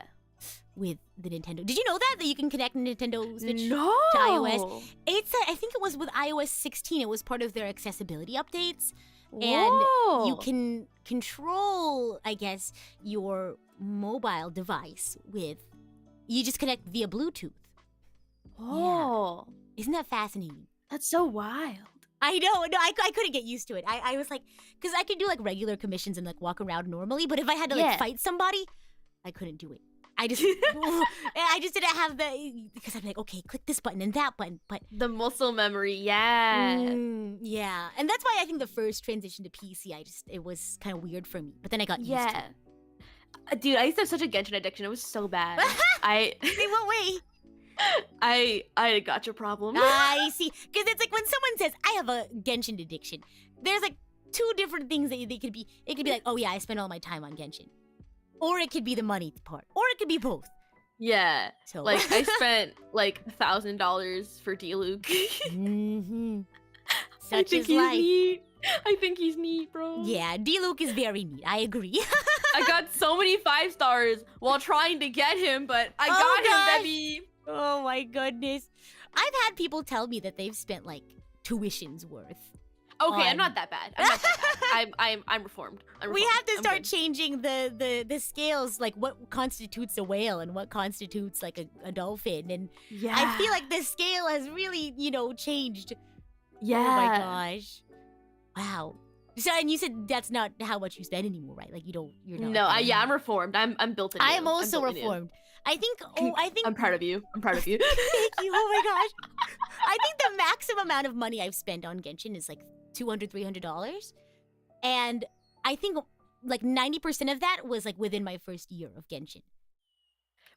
with the Nintendo. Did you know that you can connect Nintendo Switch to iOS? I think it was with iOS 16. It was part of their accessibility updates. And you can control, I guess, your mobile device you just connect via Bluetooth. Oh. Yeah. Isn't that fascinating? That's so wild. I know. No, I couldn't get used to it. I was like, because I could do like regular commissions and like walk around normally, but if I had to like fight somebody, I couldn't do it. I just didn't have because I'd be like, okay, click this button and that button, but the muscle memory, yeah, and that's why I think the first transition to PC, it was kind of weird for me, but then I got used to it. Dude, I used to have such a Genshin addiction. It was so bad. In what way? I had a gotcha problem. I see, because it's like when someone says I have a Genshin addiction, there's like 2 different things that they could be. It could be like, oh yeah, I spend all my time on Genshin. Or it could be the money part. Or it could be both. Yeah. So like I spent like $1,000 for Diluc. Such is life. Neat. I think he's neat, bro. Yeah, Diluc is very neat. I agree. I got so many 5 stars while trying to get him, but I got him, baby. Oh my goodness. I've had people tell me that they've spent like tuition's worth. Okay, I'm not that bad. I'm reformed. We have to start changing the scales, like what constitutes a whale and what constitutes like a dolphin. And I feel like the scale has really, changed. Yeah. Oh my gosh. Wow. So, and you said that's not how much you spend anymore, right? Like you're not. No, I'm reformed. I'm built anew. I am also reformed. I think I'm proud of you. Thank you. Oh my gosh. I think the maximum amount of money I've spent on Genshin is like $200, $300. And I think like 90% of that was like within my first year of Genshin.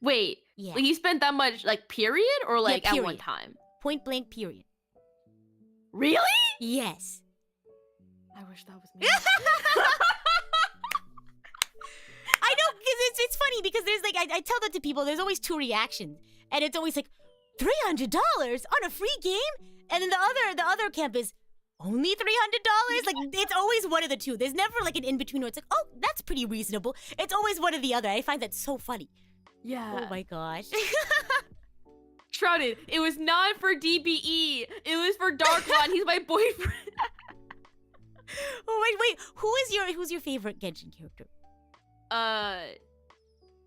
Wait. Yeah. Like you spent that much like period or like period. At one time? Point blank period. Really? Yes. I wish that was me. I know, because it's funny because there's like, I tell that to people, there's always 2 reactions. And it's always like, $300 on a free game? And then the other camp is, only $300? Like, it's always one of the two. There's never like an in-between where it's like, oh, that's pretty reasonable. It's always one or the other. I find that so funny. Yeah. Oh my gosh. Shrouded, it was not for DBE. It was for Darkwan. He's my boyfriend. Oh wait, who's your favorite Genshin character?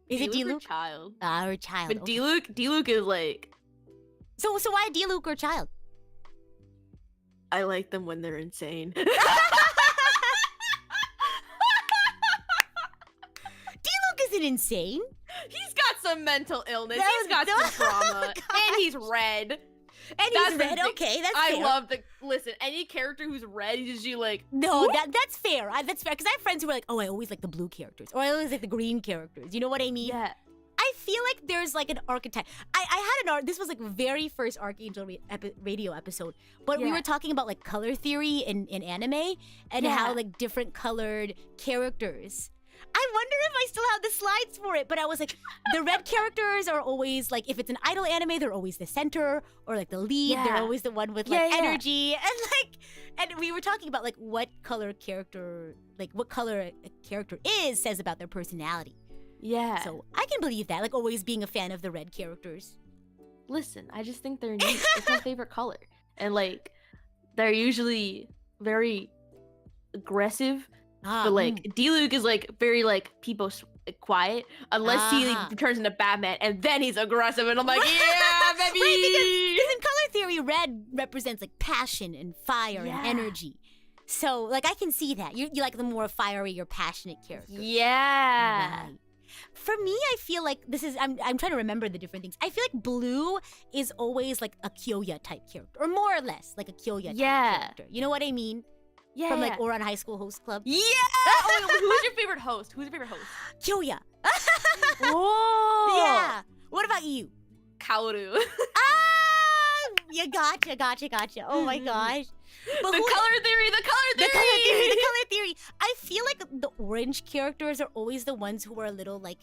Is it Diluc? Child. Or child. But okay. Diluc is like. So why Diluc or child? I like them when they're insane. insane? He's got some mental illness. That He's got was- some trauma. Oh, And he's red. And That's he's the red. thing. Okay, that's I fair. love the listen. Any character who's red, he's usually like No, whoop. that's fair. That's fair because I have friends who are like, oh, I always like the blue characters, or I always like the green characters. You know what I mean? Yeah. I feel like there's like an archetype. I had an art. This was like very first RKNGL radio episode, but we Yeah. were talking about like color theory in anime and Yeah. how like different colored characters. I wonder if I still have the slides for it, but I was like, the red characters are always like, if it's an idol anime, they're always the center or like the lead. They're Yeah. always the one with Yeah, like yeah. energy and we were talking about like what color character, like what color a character says about their personality. Yeah. So I can believe that, like always being a fan of the red characters. Listen, I just think they're neat. It's my favorite color. And like they're usually very aggressive. But like D-Luke is like very like people quiet unless he like, turns into Batman and then he's aggressive and I'm like, yeah, baby. Right, because in color theory, red represents like passion and fire Yeah. and energy. So like I can see that. You like the more fiery or passionate character. Yeah. Right. For me, I feel like this is I'm trying to remember the different things. I feel like blue is always like a Kyoya type character, or more or less like a Kyoya type Yeah. character. You know what I mean? Yeah. From like Oran High School Host Club. Yeah. Oh, wait, who's your favorite host? Who's your favorite host? Kyoya. Oh. Yeah. What about you? Kaoru. You gotcha. Oh my gosh. But The who- color theory. The color The theory. color theory. I feel like the orange characters are always the ones who are a little like,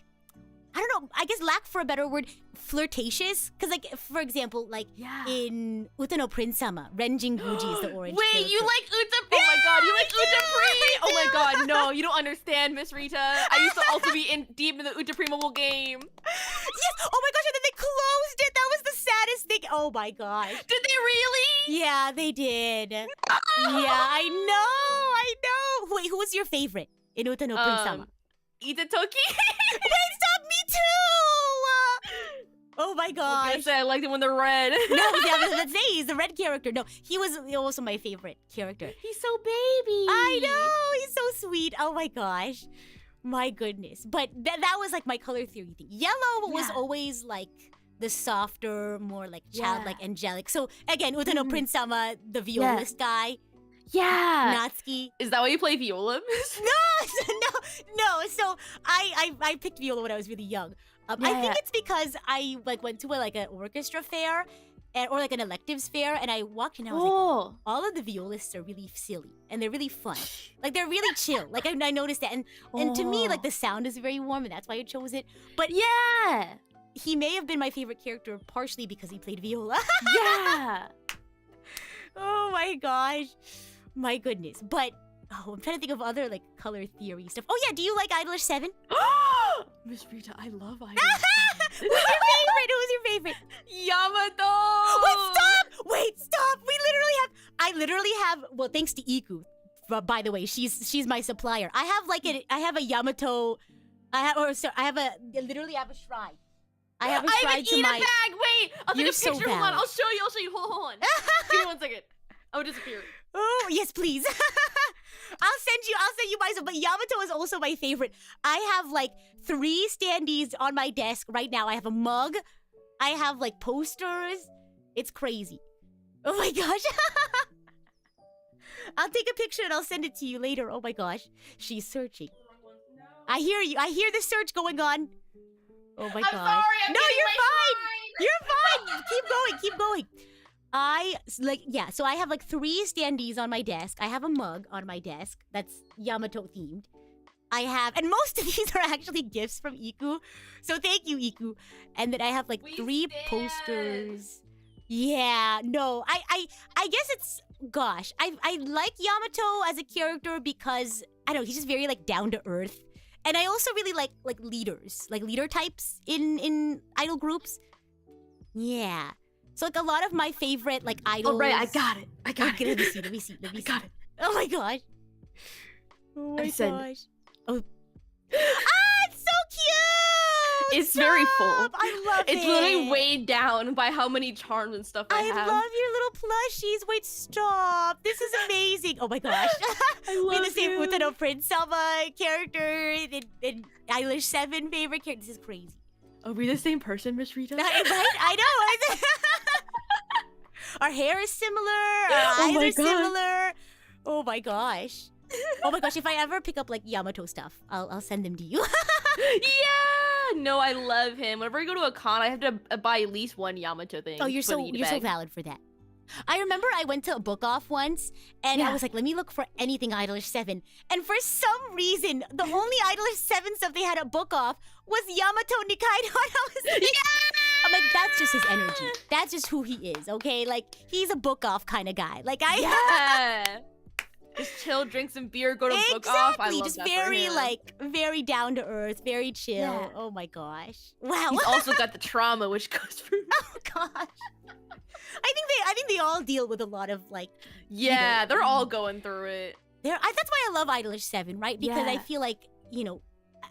I don't know, I guess lack for a better word, flirtatious. Because like, for example, like Yeah. in Uta no Prince Sama, Renjin Guji is the orange Wait, character. you like Uta? Oh my god, you like Uta Pri? Oh my god, no, you don't understand, Miss Rita. I used to also be deep in the Uta Pri mobile game. Yes! Oh my gosh, and then they closed it! That was the saddest thing. Oh my gosh. Did they really? Yeah, they did. Yeah, I know. Wait, who was your favorite in Uta no Prince Sama? Itatoki? Wait, stop! Me too! Oh my I gosh. said I liked him when they're red. No, yeah, let's say he's the red character. No, he was also my favorite character. He's so baby. I know, he's so sweet. Oh my gosh. My goodness. But that was like my color theory thing. Yellow was Yeah. always like the softer, more like Yeah. childlike, angelic. So again, Uta no Prince Sama, the violist guy, Yeah. Natsuki. Is that why you play viola? No. So I picked viola when I was really young. I think Yeah. it's because I like went to like an orchestra fair, or like an electives fair, and I walked in and I was like, Oh. all of the violists are really silly and they're really fun. Like they're really chill. Like I noticed that, and to me, like the sound is very warm, and that's why I chose it. But Yeah. he may have been my favorite character partially because he played viola. Yeah. Oh my gosh, my goodness. But I'm trying to think of other like color theory stuff. Oh yeah, do you like Idolish 7? Miss Rita, I love Idol. Who's your favorite? Who's your favorite? Yamato. Wait, stop! I literally have. Well, thanks to Iku, by the way, she's my supplier. I have a Yamato. I literally have a shrine. I have a I shrine have to an my. bag. Wait, I'll take You're a so picture. Hold on, valid. I'll show you. Hold on. Give me 1 second. I would disappear. Oh yes, please. I'll send you my. But Yamato is also my favorite. I have like 3 standees on my desk right now. I have a mug. I have like posters. It's crazy. Oh my gosh. I'll take a picture and I'll send it to you later. Oh my gosh. She's searching. I hear you. I hear the search going on. Oh my I'm gosh. sorry. I'm No, getting you're my fine. shrine. You're fine. Keep going. So I have like 3 standees on my desk. I have a mug on my desk that's Yamato themed. And most of these are actually gifts from Iku. So thank you, Iku. And then I have like We 3 stand. posters. Yeah, no. I guess it's, gosh, I like Yamato as a character because I don't know, he's just very like down to earth. And I also really like leaders, like leader types in idol groups. Yeah. So like a lot of my favorite like idols. Oh right, I got it. Okay, let me see. I got it. Oh my gosh. Oh my I said- gosh. Oh. It's so cute! It's very full. Stop! I love it. It's literally weighed down by how many charms and stuff I I have. love your little plushies. Wait, stop. This is amazing. disparaging. Oh my gosh. I love We had the same him. Utano Prince Sama character and Eilish 7 favorite character. This is crazy. Are we the same person, Miss Rita? Right? I know. Our hair is similar. Our eyes my are God. similar. Oh my gosh. Oh my gosh, if I ever pick up like Yamato stuff, I'll send them to you. Yeah! No, I love him. Whenever I go to a con, I have to buy at least one Yamato thing. Oh, you're for the so bag. valid for that. I remember I went to a book off once and I Yeah. was like, let me look for anything Idolish 7. And for some reason, the only Idolish 7 stuff they had at book off was Yamato Nikaido. And I was like, I'm like, that's just his energy. That's just who he is, okay? Like, he's a book off kind of guy. Like, Yeah! Just chill, drink some beer, go to book off. I exactly, love just that for very him. like very down to earth, very chill. Yeah. Oh my gosh! Wow. He's also got the trauma, which goes for Oh gosh. I think they all deal with a lot of like. Yeah, they're all going through it. That's why I love Idolish 7, right? Because I Yeah. feel like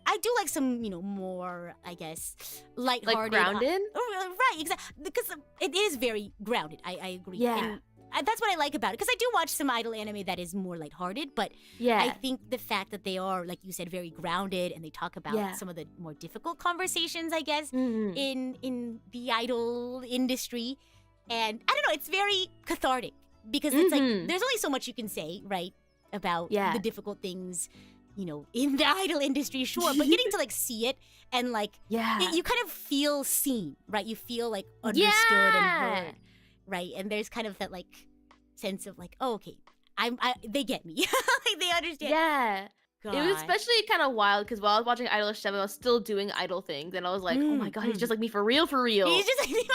I do like some more, I guess, Like lighthearted. grounded? Right, exactly. Because it is very grounded. I agree. Yeah. And that's what I like about it. Because I do watch some idol anime that is more lighthearted, but Yeah. I think the fact that they are, like you said, very grounded and they talk about Yeah. some of the more difficult conversations, I guess, Mhm. in the idol industry. And I don't know, it's very cathartic because it's like Mhm. there's only so much you can say, right, about Yeah. the difficult things, in the idol industry, sure, but getting to like see it and like Yeah. you kind of feel seen, right? You feel like understood and heard, right? And there's kind of that like sense of like, oh, okay, they get me, like they understand. Yeah. God. It was especially kind of wild because while I was watching Idolish 7, I was still doing idol things, and I was like, oh my god, he's just like me for real, for real. He's just like,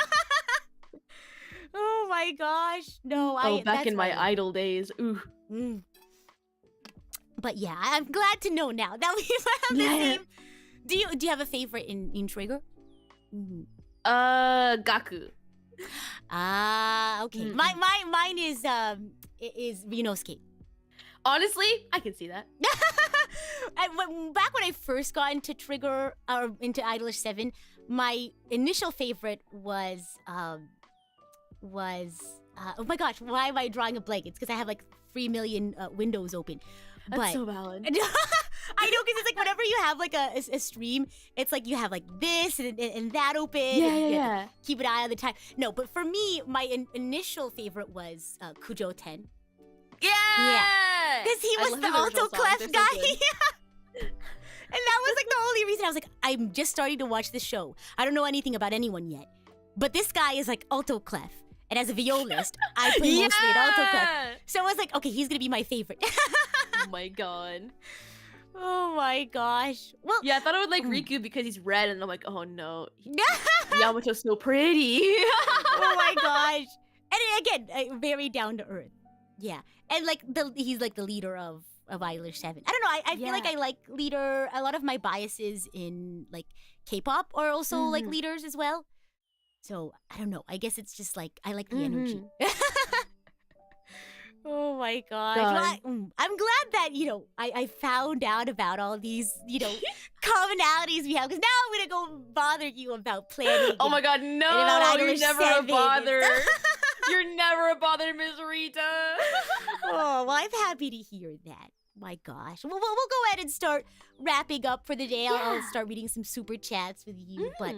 oh my gosh, no, back that's in my why- idol days. Ooh. Mm. But yeah, I'm glad to know now that we have the Yeah. same. Do you have a favorite in Trigger? Mhm. Gaku. Ah, okay. Mm. Mine is Ryunosuke. Honestly, I can see that. Back when I first got into Trigger or into Idolish 7, my initial favorite was oh my gosh, why am I drawing a blank? It's because I have like 3 million windows open. That's so valid. I know, because it's like whenever you have like a stream, it's like you have like this and that open. and you have to Yeah. keep an eye on the time. No, but for me, my initial favorite was Kujo 10. Yeah. Because he I was love the his original alto songs. clef They're so guy. good. And that was like the only reason I was like, I'm just starting to watch the show. I don't know anything about anyone yet. But this guy is like alto clef. And as a violist, I play mostly an alto clef. So I was like, okay, he's gonna be my favorite. Oh my god. Oh my gosh. Well, Yeah, I thought I would like Riku because he's red, and I'm like, oh no, Yamato's so pretty. Oh my gosh. And again, very down to earth. Yeah. And like he's like the leader of Eilish 7. I don't know, I feel like I like leader. A lot of my biases in like K-pop are also like leaders as well. So I don't know. I guess it's just like I like the energy. Oh my gosh. Well, I'm glad that, I found out about all these, commonalities we have. Because now I'm going to go bother you about planning. Oh my god, no! about You're Idolish never 7. a bother. You're never a bother, Miss Rita. Oh, well, I'm happy to hear that. My gosh. Well, we'll go ahead and start wrapping up for the day. I'll start reading some super chats with you. But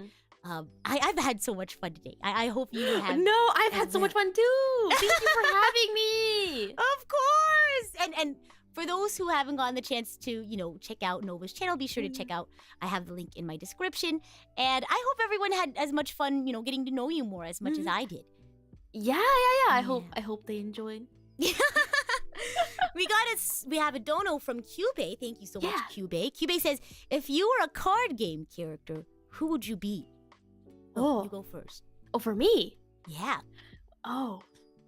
I've had so much fun today. I hope you have. No, I've had so much fun too. Thank you for having me. Of course. And for those who haven't gotten the chance to, check out Nova's channel, be sure to check out. I have the link in my description. And I hope everyone had as much fun, getting to know you more as much as I did. Yeah. I hope they enjoyed. We have a dono from Cube. Thank you so much, Cube. Cube says, if you were a card game character, who would you be? Oh, you go first. Oh, for me? Yeah. Oh,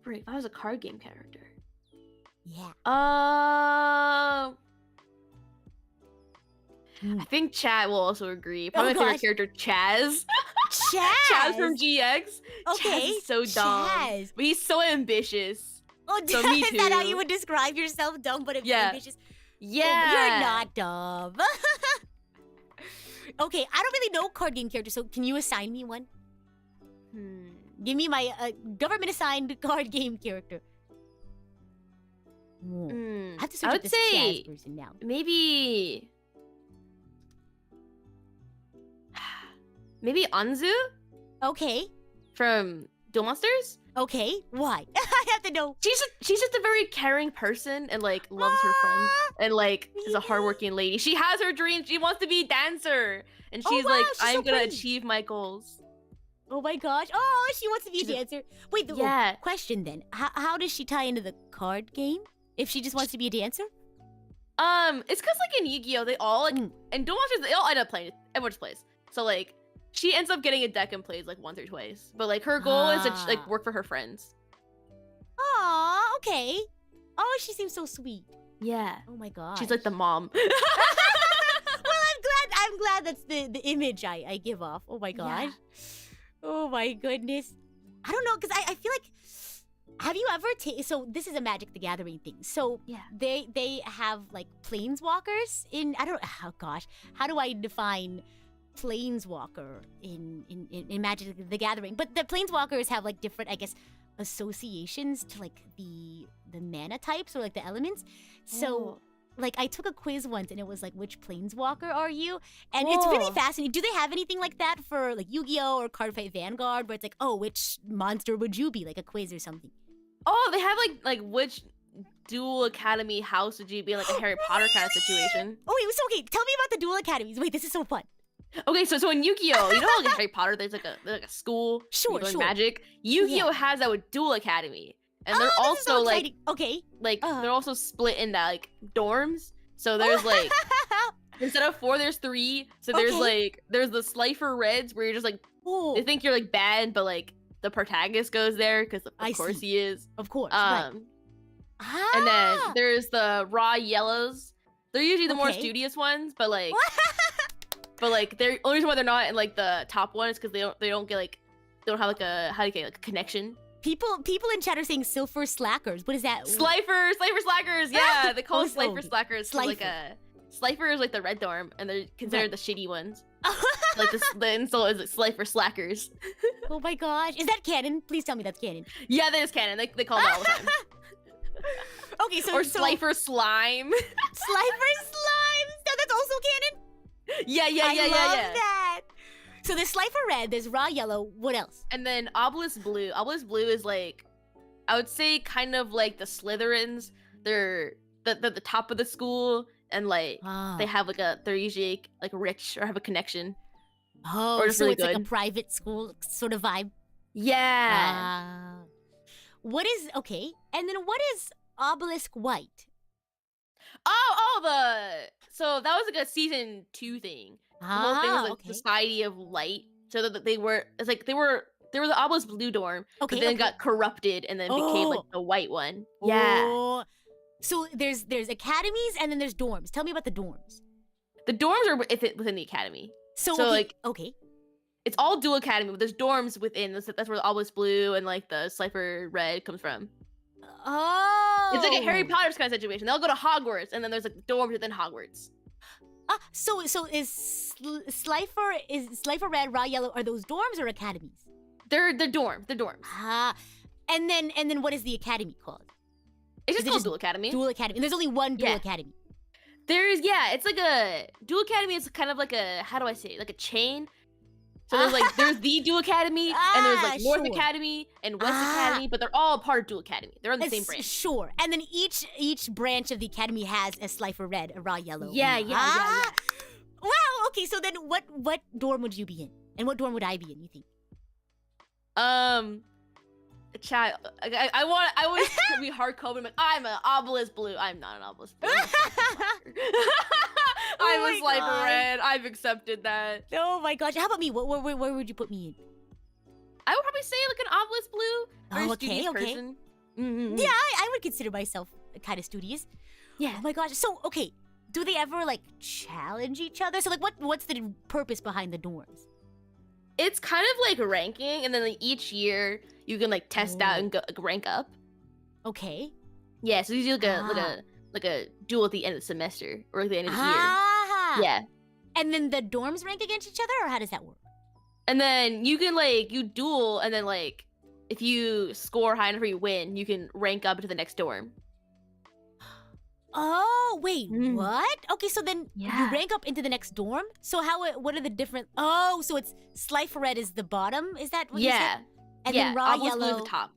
great. If I was a card game character. Yeah. I think Chad will also agree. Probably my favorite character, Chaz. Chaz? Chaz from GX. Okay. Chaz is so dumb. Chaz. But he's so ambitious. Oh, So me is that how too. you would describe yourself? Dumb but ambitious? Yeah. Oh, you're not dumb. Okay, I don't really know card game characters, so can you assign me one? Give me my government-assigned card game character. I have to search I up would this say Chaz person now. maybe Anzu Okay. from Duel Monsters. Okay. Why? I have to know. She's just a very caring person and like loves her friends and like is a hardworking lady. She has her dreams. She wants to be a dancer and she's like, she's I'm so gonna pretty. achieve my goals. Oh my gosh. Oh, she wants to be a dancer. Wait, yeah. Question then. How does she tie into the card game? If she just wants to be a dancer? It's cause like in Yu-Gi-Oh! They all like and Duel Monsters, they all end up playing. Everyone just plays. So like she ends up getting a deck and plays like once or twice. But like her goal is to like work for her friends. Aw, okay. Oh, she seems so sweet. Yeah. Oh my god. She's like the mom. Well, I'm glad that's the image I give off. Oh my gosh. Yeah. Oh my goodness. I don't know, because I feel like, have you ever so this is a Magic the Gathering thing. So Yeah. they have like planeswalkers in, I don't know, oh gosh, how do I define planeswalker in Magic the Gathering? But the planeswalkers have like different, I guess, associations to like the mana types or like the elements. So like I took a quiz once and it was like, which planeswalker are you? And it's really fascinating. Do they have anything like that for like Yu-Gi-Oh or Cardfight Vanguard where it's like, oh, which monster would you be? Like a quiz or something. Oh, they have like which Duel Academy house would you be in, like a Harry Potter kind of situation? Oh wait, so okay, tell me about the Duel Academies. Wait, this is so fun. Okay, so in Yu-Gi-Oh, you know how like Harry Potter, there's like a school, Sure. magic. Yu-Gi-Oh has that with Duel Academy, and they're this is also so like exciting. Okay. they're also split into like dorms. So there's like instead of 4, there's 3. So there's like there's the Slifer Reds where you're just like they think you're like bad, but like the protagonist goes there because of course he is. Of course. And then there's the Raw Yellows. They're usually the more studious ones, but like. But like, they're only reason why they're not in like the top one is because they don't get like they don't have like a like a connection. People in chat are saying Silver Slackers. What is that? Slifer Slackers. Yeah, they call them Oh, Slifer Slackers. So like Slifer is like the red dorm, and they're considered the shitty ones. Like the insult is like Slifer Slackers. Oh my gosh, is that canon? Please tell me that's canon. Yeah, that is canon. They call it all the time. Okay, so Slifer Slime. Slifer Slime. No, that's also canon. Yeah. I love that. So there's Slifer Red, there's Raw Yellow. What else? And then Obelisk Blue. Obelisk Blue is like, I would say kind of like the Slytherins. They're the top of the school, and like they have like they're usually like rich or have a connection. Oh, or just so really it's good. like a private school sort of vibe. Yeah. What is and then what is Obelisk White? So that was like a season 2 thing. The whole thing was like Society of Light. So that they were the Obelisk Blue dorm, but then got corrupted and then became like the white one. Yeah. Oh. So there's academies and then there's dorms. Tell me about the dorms. The dorms are within the academy. So like it's all Dual Academy, but there's dorms within. That's where the Obelisk Blue and like the Slifer Red comes from. Oh. It's like a Harry Potter's kind of situation. They'll go to Hogwarts, and then there's like dorms within Hogwarts. So is Slifer Red, Raw Yellow, are those dorms or academies? They're dorms. They're dorms. And then what is the academy called? It's just called Dual Academy. Dual Academy. And there's only one Dual Academy. It's like a Dual Academy is kind of like a, how do I say it? Like a chain. So there's the Dual Academy, and there's like North Academy and West Academy, but they're all part of Dual Academy. They're on the same branch. Sure. And then each branch of the academy has a Slifer Red, a Raw Yellow. Yeah. Wow. Okay. So then, what dorm would you be in, and what dorm would I be in? You think? Chat. I want to be hardcore, but I'm an Obelisk Blue. I'm not an Obelisk Blue. I'm a Slifer Red. I've accepted that. Oh my gosh. How about me? Where would you put me in? I would probably say like an Obelisk Blue. Very studious person. Mm-hmm. Yeah, I would consider myself kind of studious. Yeah. Oh my gosh. So do they ever like challenge each other? So like, what's the purpose behind the dorms? It's kind of like ranking, and then like each year you can like test out and go rank up. Okay. Yeah. So usually like a duel at the end of the semester or at the end of the year. Yeah. And then the dorms rank against each other, or how does that work? And then you can like you duel, and then like if you score high enough or you win, you can rank up to the next dorm. Oh, wait, what? Okay, so then you Yeah. rank up into the next dorm? So what are the different... so it's Slifer Red is the bottom? Is that what you said? And then Raw Obelisk Blue is Yellow... the top.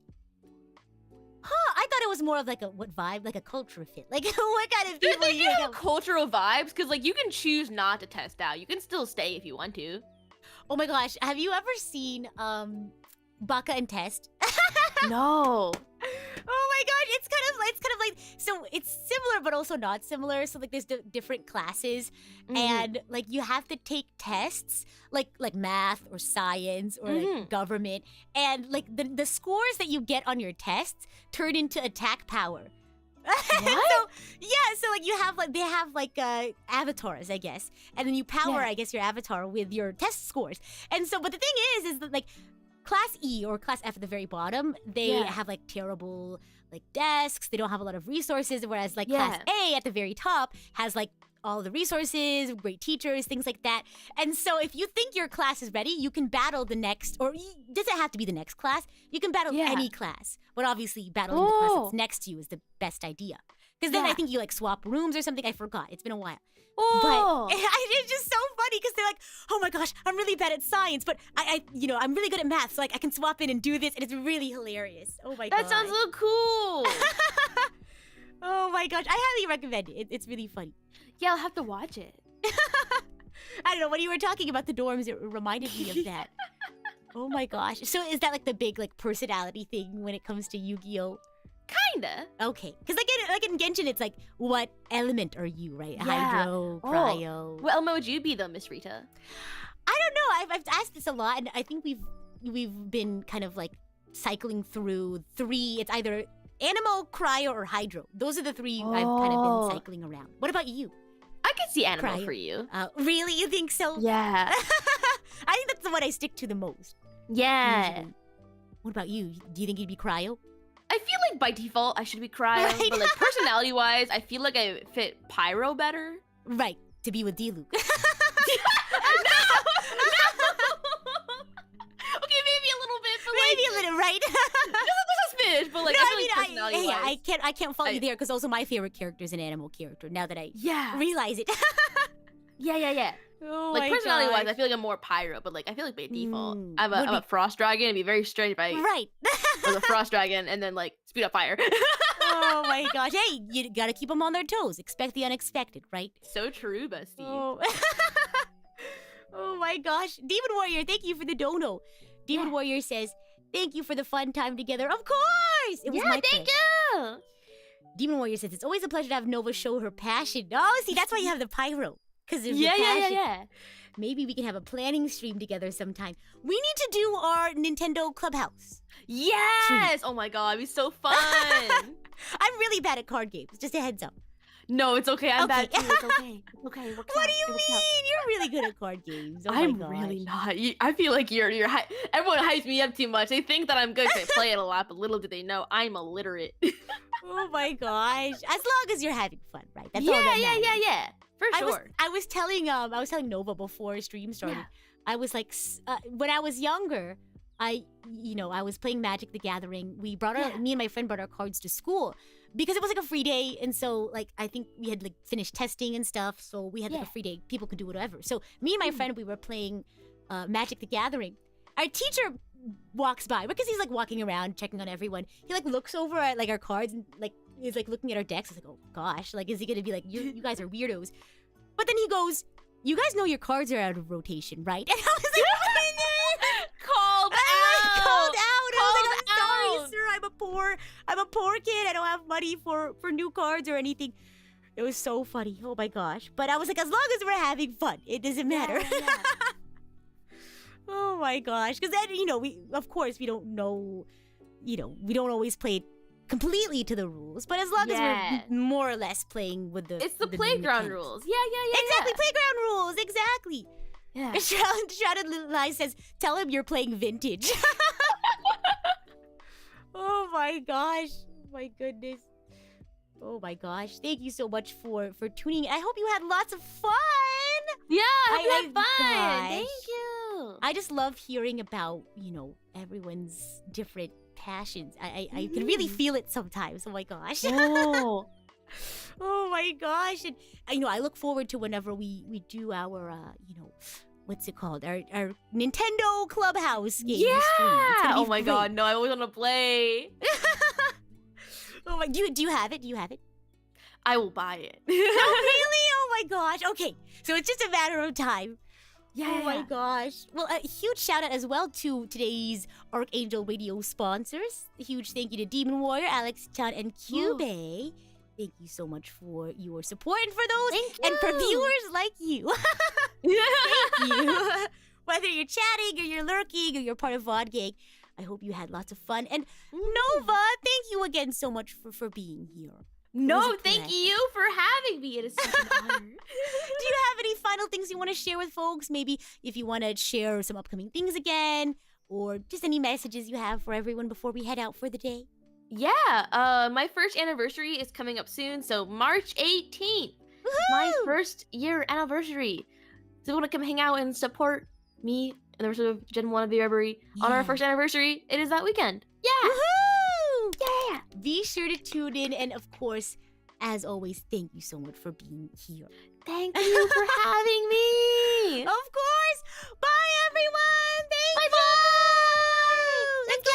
Huh, I thought it was more of like a, what vibe? Like a culture fit. Like, what kind of Dude, people they you have cultural vibes because like you can choose not to test out. You can still stay if you want to. Oh my gosh, have you ever seen Baka and Test? No. Oh my gosh, it's kind of like, so it's similar but also not similar. So like there's different classes and like you have to take tests like math or science or like government, and like the scores that you get on your tests turn into attack power. What? So like you have like they have like avatars, I guess, and then you power I guess your avatar with your test scores. And so but the thing is that like Class E or Class F at the very bottom, they have like terrible like desks. They don't have a lot of resources, whereas like Class A at the very top has like all the resources, great teachers, things like that. And so if you think your class is ready, you can battle the next, or it doesn't have to be the next class. You can battle any class, but obviously battling the class that's next to you is the best idea. Because then I think you like swap rooms or something. I forgot. It's been a while. But it's just so funny because they're like, oh my gosh, I'm really bad at science, but I'm really good at math, so like I can swap in and do this, and it's really hilarious. Oh my god. That sounds so cool. Oh my gosh, I highly recommend it. It's really funny. Yeah, I'll have to watch it. I don't know, when you were talking about the dorms, it reminded me of that. Oh my gosh. So is that like the big like personality thing when it comes to Yu-Gi-Oh? Kinda. Okay. Because like in Genshin, it's like, what element are you, right? Hydro, cryo. What element would you be though, Miss Rita? I don't know. I've asked this a lot, and I think we've been kind of like cycling through 3. It's either Animo, Cryo, or Hydro. Those are the 3 I've kind of been cycling around. What about you? I could see Animo Cryo. for you. Really? You think so? Yeah. I think that's the one I stick to the most. Yeah. Usually. What about you? Do you think you'd be Cryo? I feel like by default I should be Cryo, Right. but like personality-wise, I feel like I fit Pyro better. Right. To be with D-Luke. No! Okay, maybe a little bit, but Maybe a little, right? Just a smidge, but like No, I feel like personality-wise. I can't fault you there because also my favorite character is an animal character. Now that I realize it. Yeah. Oh Like my personality-wise, gosh. I feel like I'm more Pyro, but like I feel like by default, I'm a Frost Dragon. It'd be very strange if I Right. was a Frost Dragon and then like speed up fire. Oh my gosh. Hey, you gotta keep them on their toes. Expect the unexpected, right? So true, bestie. Oh. Oh my gosh. Demon Warrior, thank you for the dono. Demon Warrior says, thank you for the fun time together. Of course! It was my thank pleasure. you! Demon Warrior says, it's always a pleasure to have Nova show her passion. Oh, see, that's why you have the pyro. Because of your passion. Yeah. Maybe we can have a planning stream together sometime. We need to do our Nintendo Clubhouse. Yes! Oh my god, it'd be so fun! I'm really bad at card games, just a heads up. No, it's okay. I'm bad too. It's okay. It's okay. What do you mean? You're really good at card games. Oh I'm my gosh. really not. I feel like everyone hypes me up too much. They think that I'm good because I play it a lot, but little do they know I'm illiterate. Oh my gosh. As long as you're having fun, right? That's all that matters. Yeah. For sure. I was telling Nova before stream started. Yeah. I was like, when I was younger, I was playing Magic the Gathering. Me and my friend brought our cards to school because it was like a free day, and so like I think we had like finished testing and stuff, so we had like a free day. People could do whatever. So me and my friend, we were playing Magic the Gathering. Our teacher walks by because he's like walking around checking on everyone. He like looks over at like our cards and like is like looking at our decks. I was like, oh gosh, like is he gonna be like you guys are weirdos? But then he goes, you guys know your cards are out of rotation, right? And I was like, Called out. Called out. I was like, I'm Called sorry, sir. I'm a poor kid. I don't have money for new cards or anything. It was so funny. Oh my gosh. But I was like, as long as we're having fun, it doesn't matter. Yeah. Oh my gosh. Because then, we don't know, we don't always play completely to the rules, but as long as we're more or less playing with the It's the playground rules. Yeah. Exactly, playground rules, exactly. Yeah. Shrouded Little Eye says, tell him you're playing vintage. Oh my gosh. My goodness. Oh my gosh. Thank you so much for tuning in. I hope you had lots of fun. Yeah, I had fun. Gosh. Thank you. I just love hearing about, everyone's different passions. I can really feel it sometimes. Oh my gosh. Oh. Oh my gosh. And I look forward to whenever we do our what's it called? Our Nintendo Clubhouse game. Yeah. Oh my god, no, I always want to play. Oh my, do you have it? Do you have it? I will buy it. No, really? Oh my gosh. Okay, so it's just a matter of time. Yeah. Oh my gosh. Well, a huge shout out as well to today's RKNGL Radio sponsors. A huge thank you to Demon Warrior, Alex Chan, and Cube. Thank you so much for your support and for those and for viewers like you. Thank you. Whether you're chatting or you're lurking or you're part of VOD Gang, I hope you had lots of fun. And Nova, thank you again so much for being here. No, thank you for having me. It is such an honor. Do you have any final things you want to share with folks? Maybe if you want to share some upcoming things again, or just any messages you have for everyone before we head out for the day? Yeah, my first anniversary is coming up soon, so March 18th. My first year anniversary. So if you want to come hang out and support me and the rest of Gen 1 of the Reverie on our first anniversary, it is that weekend. Yeah! Woohoo! Yeah! Be sure to tune in, and of course, as always, thank you so much for being here. Thank you for having me! Of course! Bye, everyone! Thank you! Bye-bye! Let's go!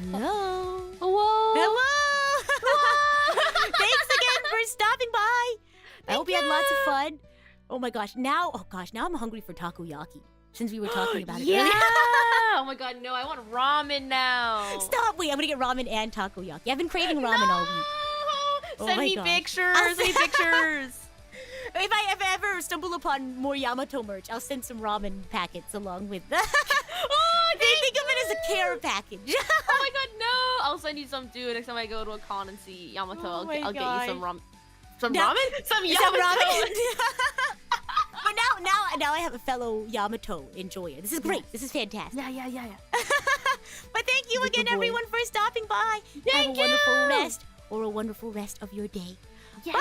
Hello. Whoa. Hello. Thanks again for stopping by. I hope you had lots of fun. Oh my gosh. Now I'm hungry for takoyaki. Since we were talking about it earlier. Oh my god, no, I want ramen now. Stop. Wait, I'm gonna get ramen and takoyaki. I've been craving ramen all week. Send me pictures. Send me pictures. If I ever stumble upon more Yamato merch, I'll send some ramen packets along with that. Think of it as a care package. Oh my god, no! I'll send you some too. Next time I go to a con and see Yamato, I'll get you some ramen. Some ramen? Some Yamato! But now I have a fellow Yamato enjoyer. This is great. This is fantastic. Yeah. But thank you again, everyone, for stopping by. Have a wonderful rest or a wonderful rest of your day. Yeah.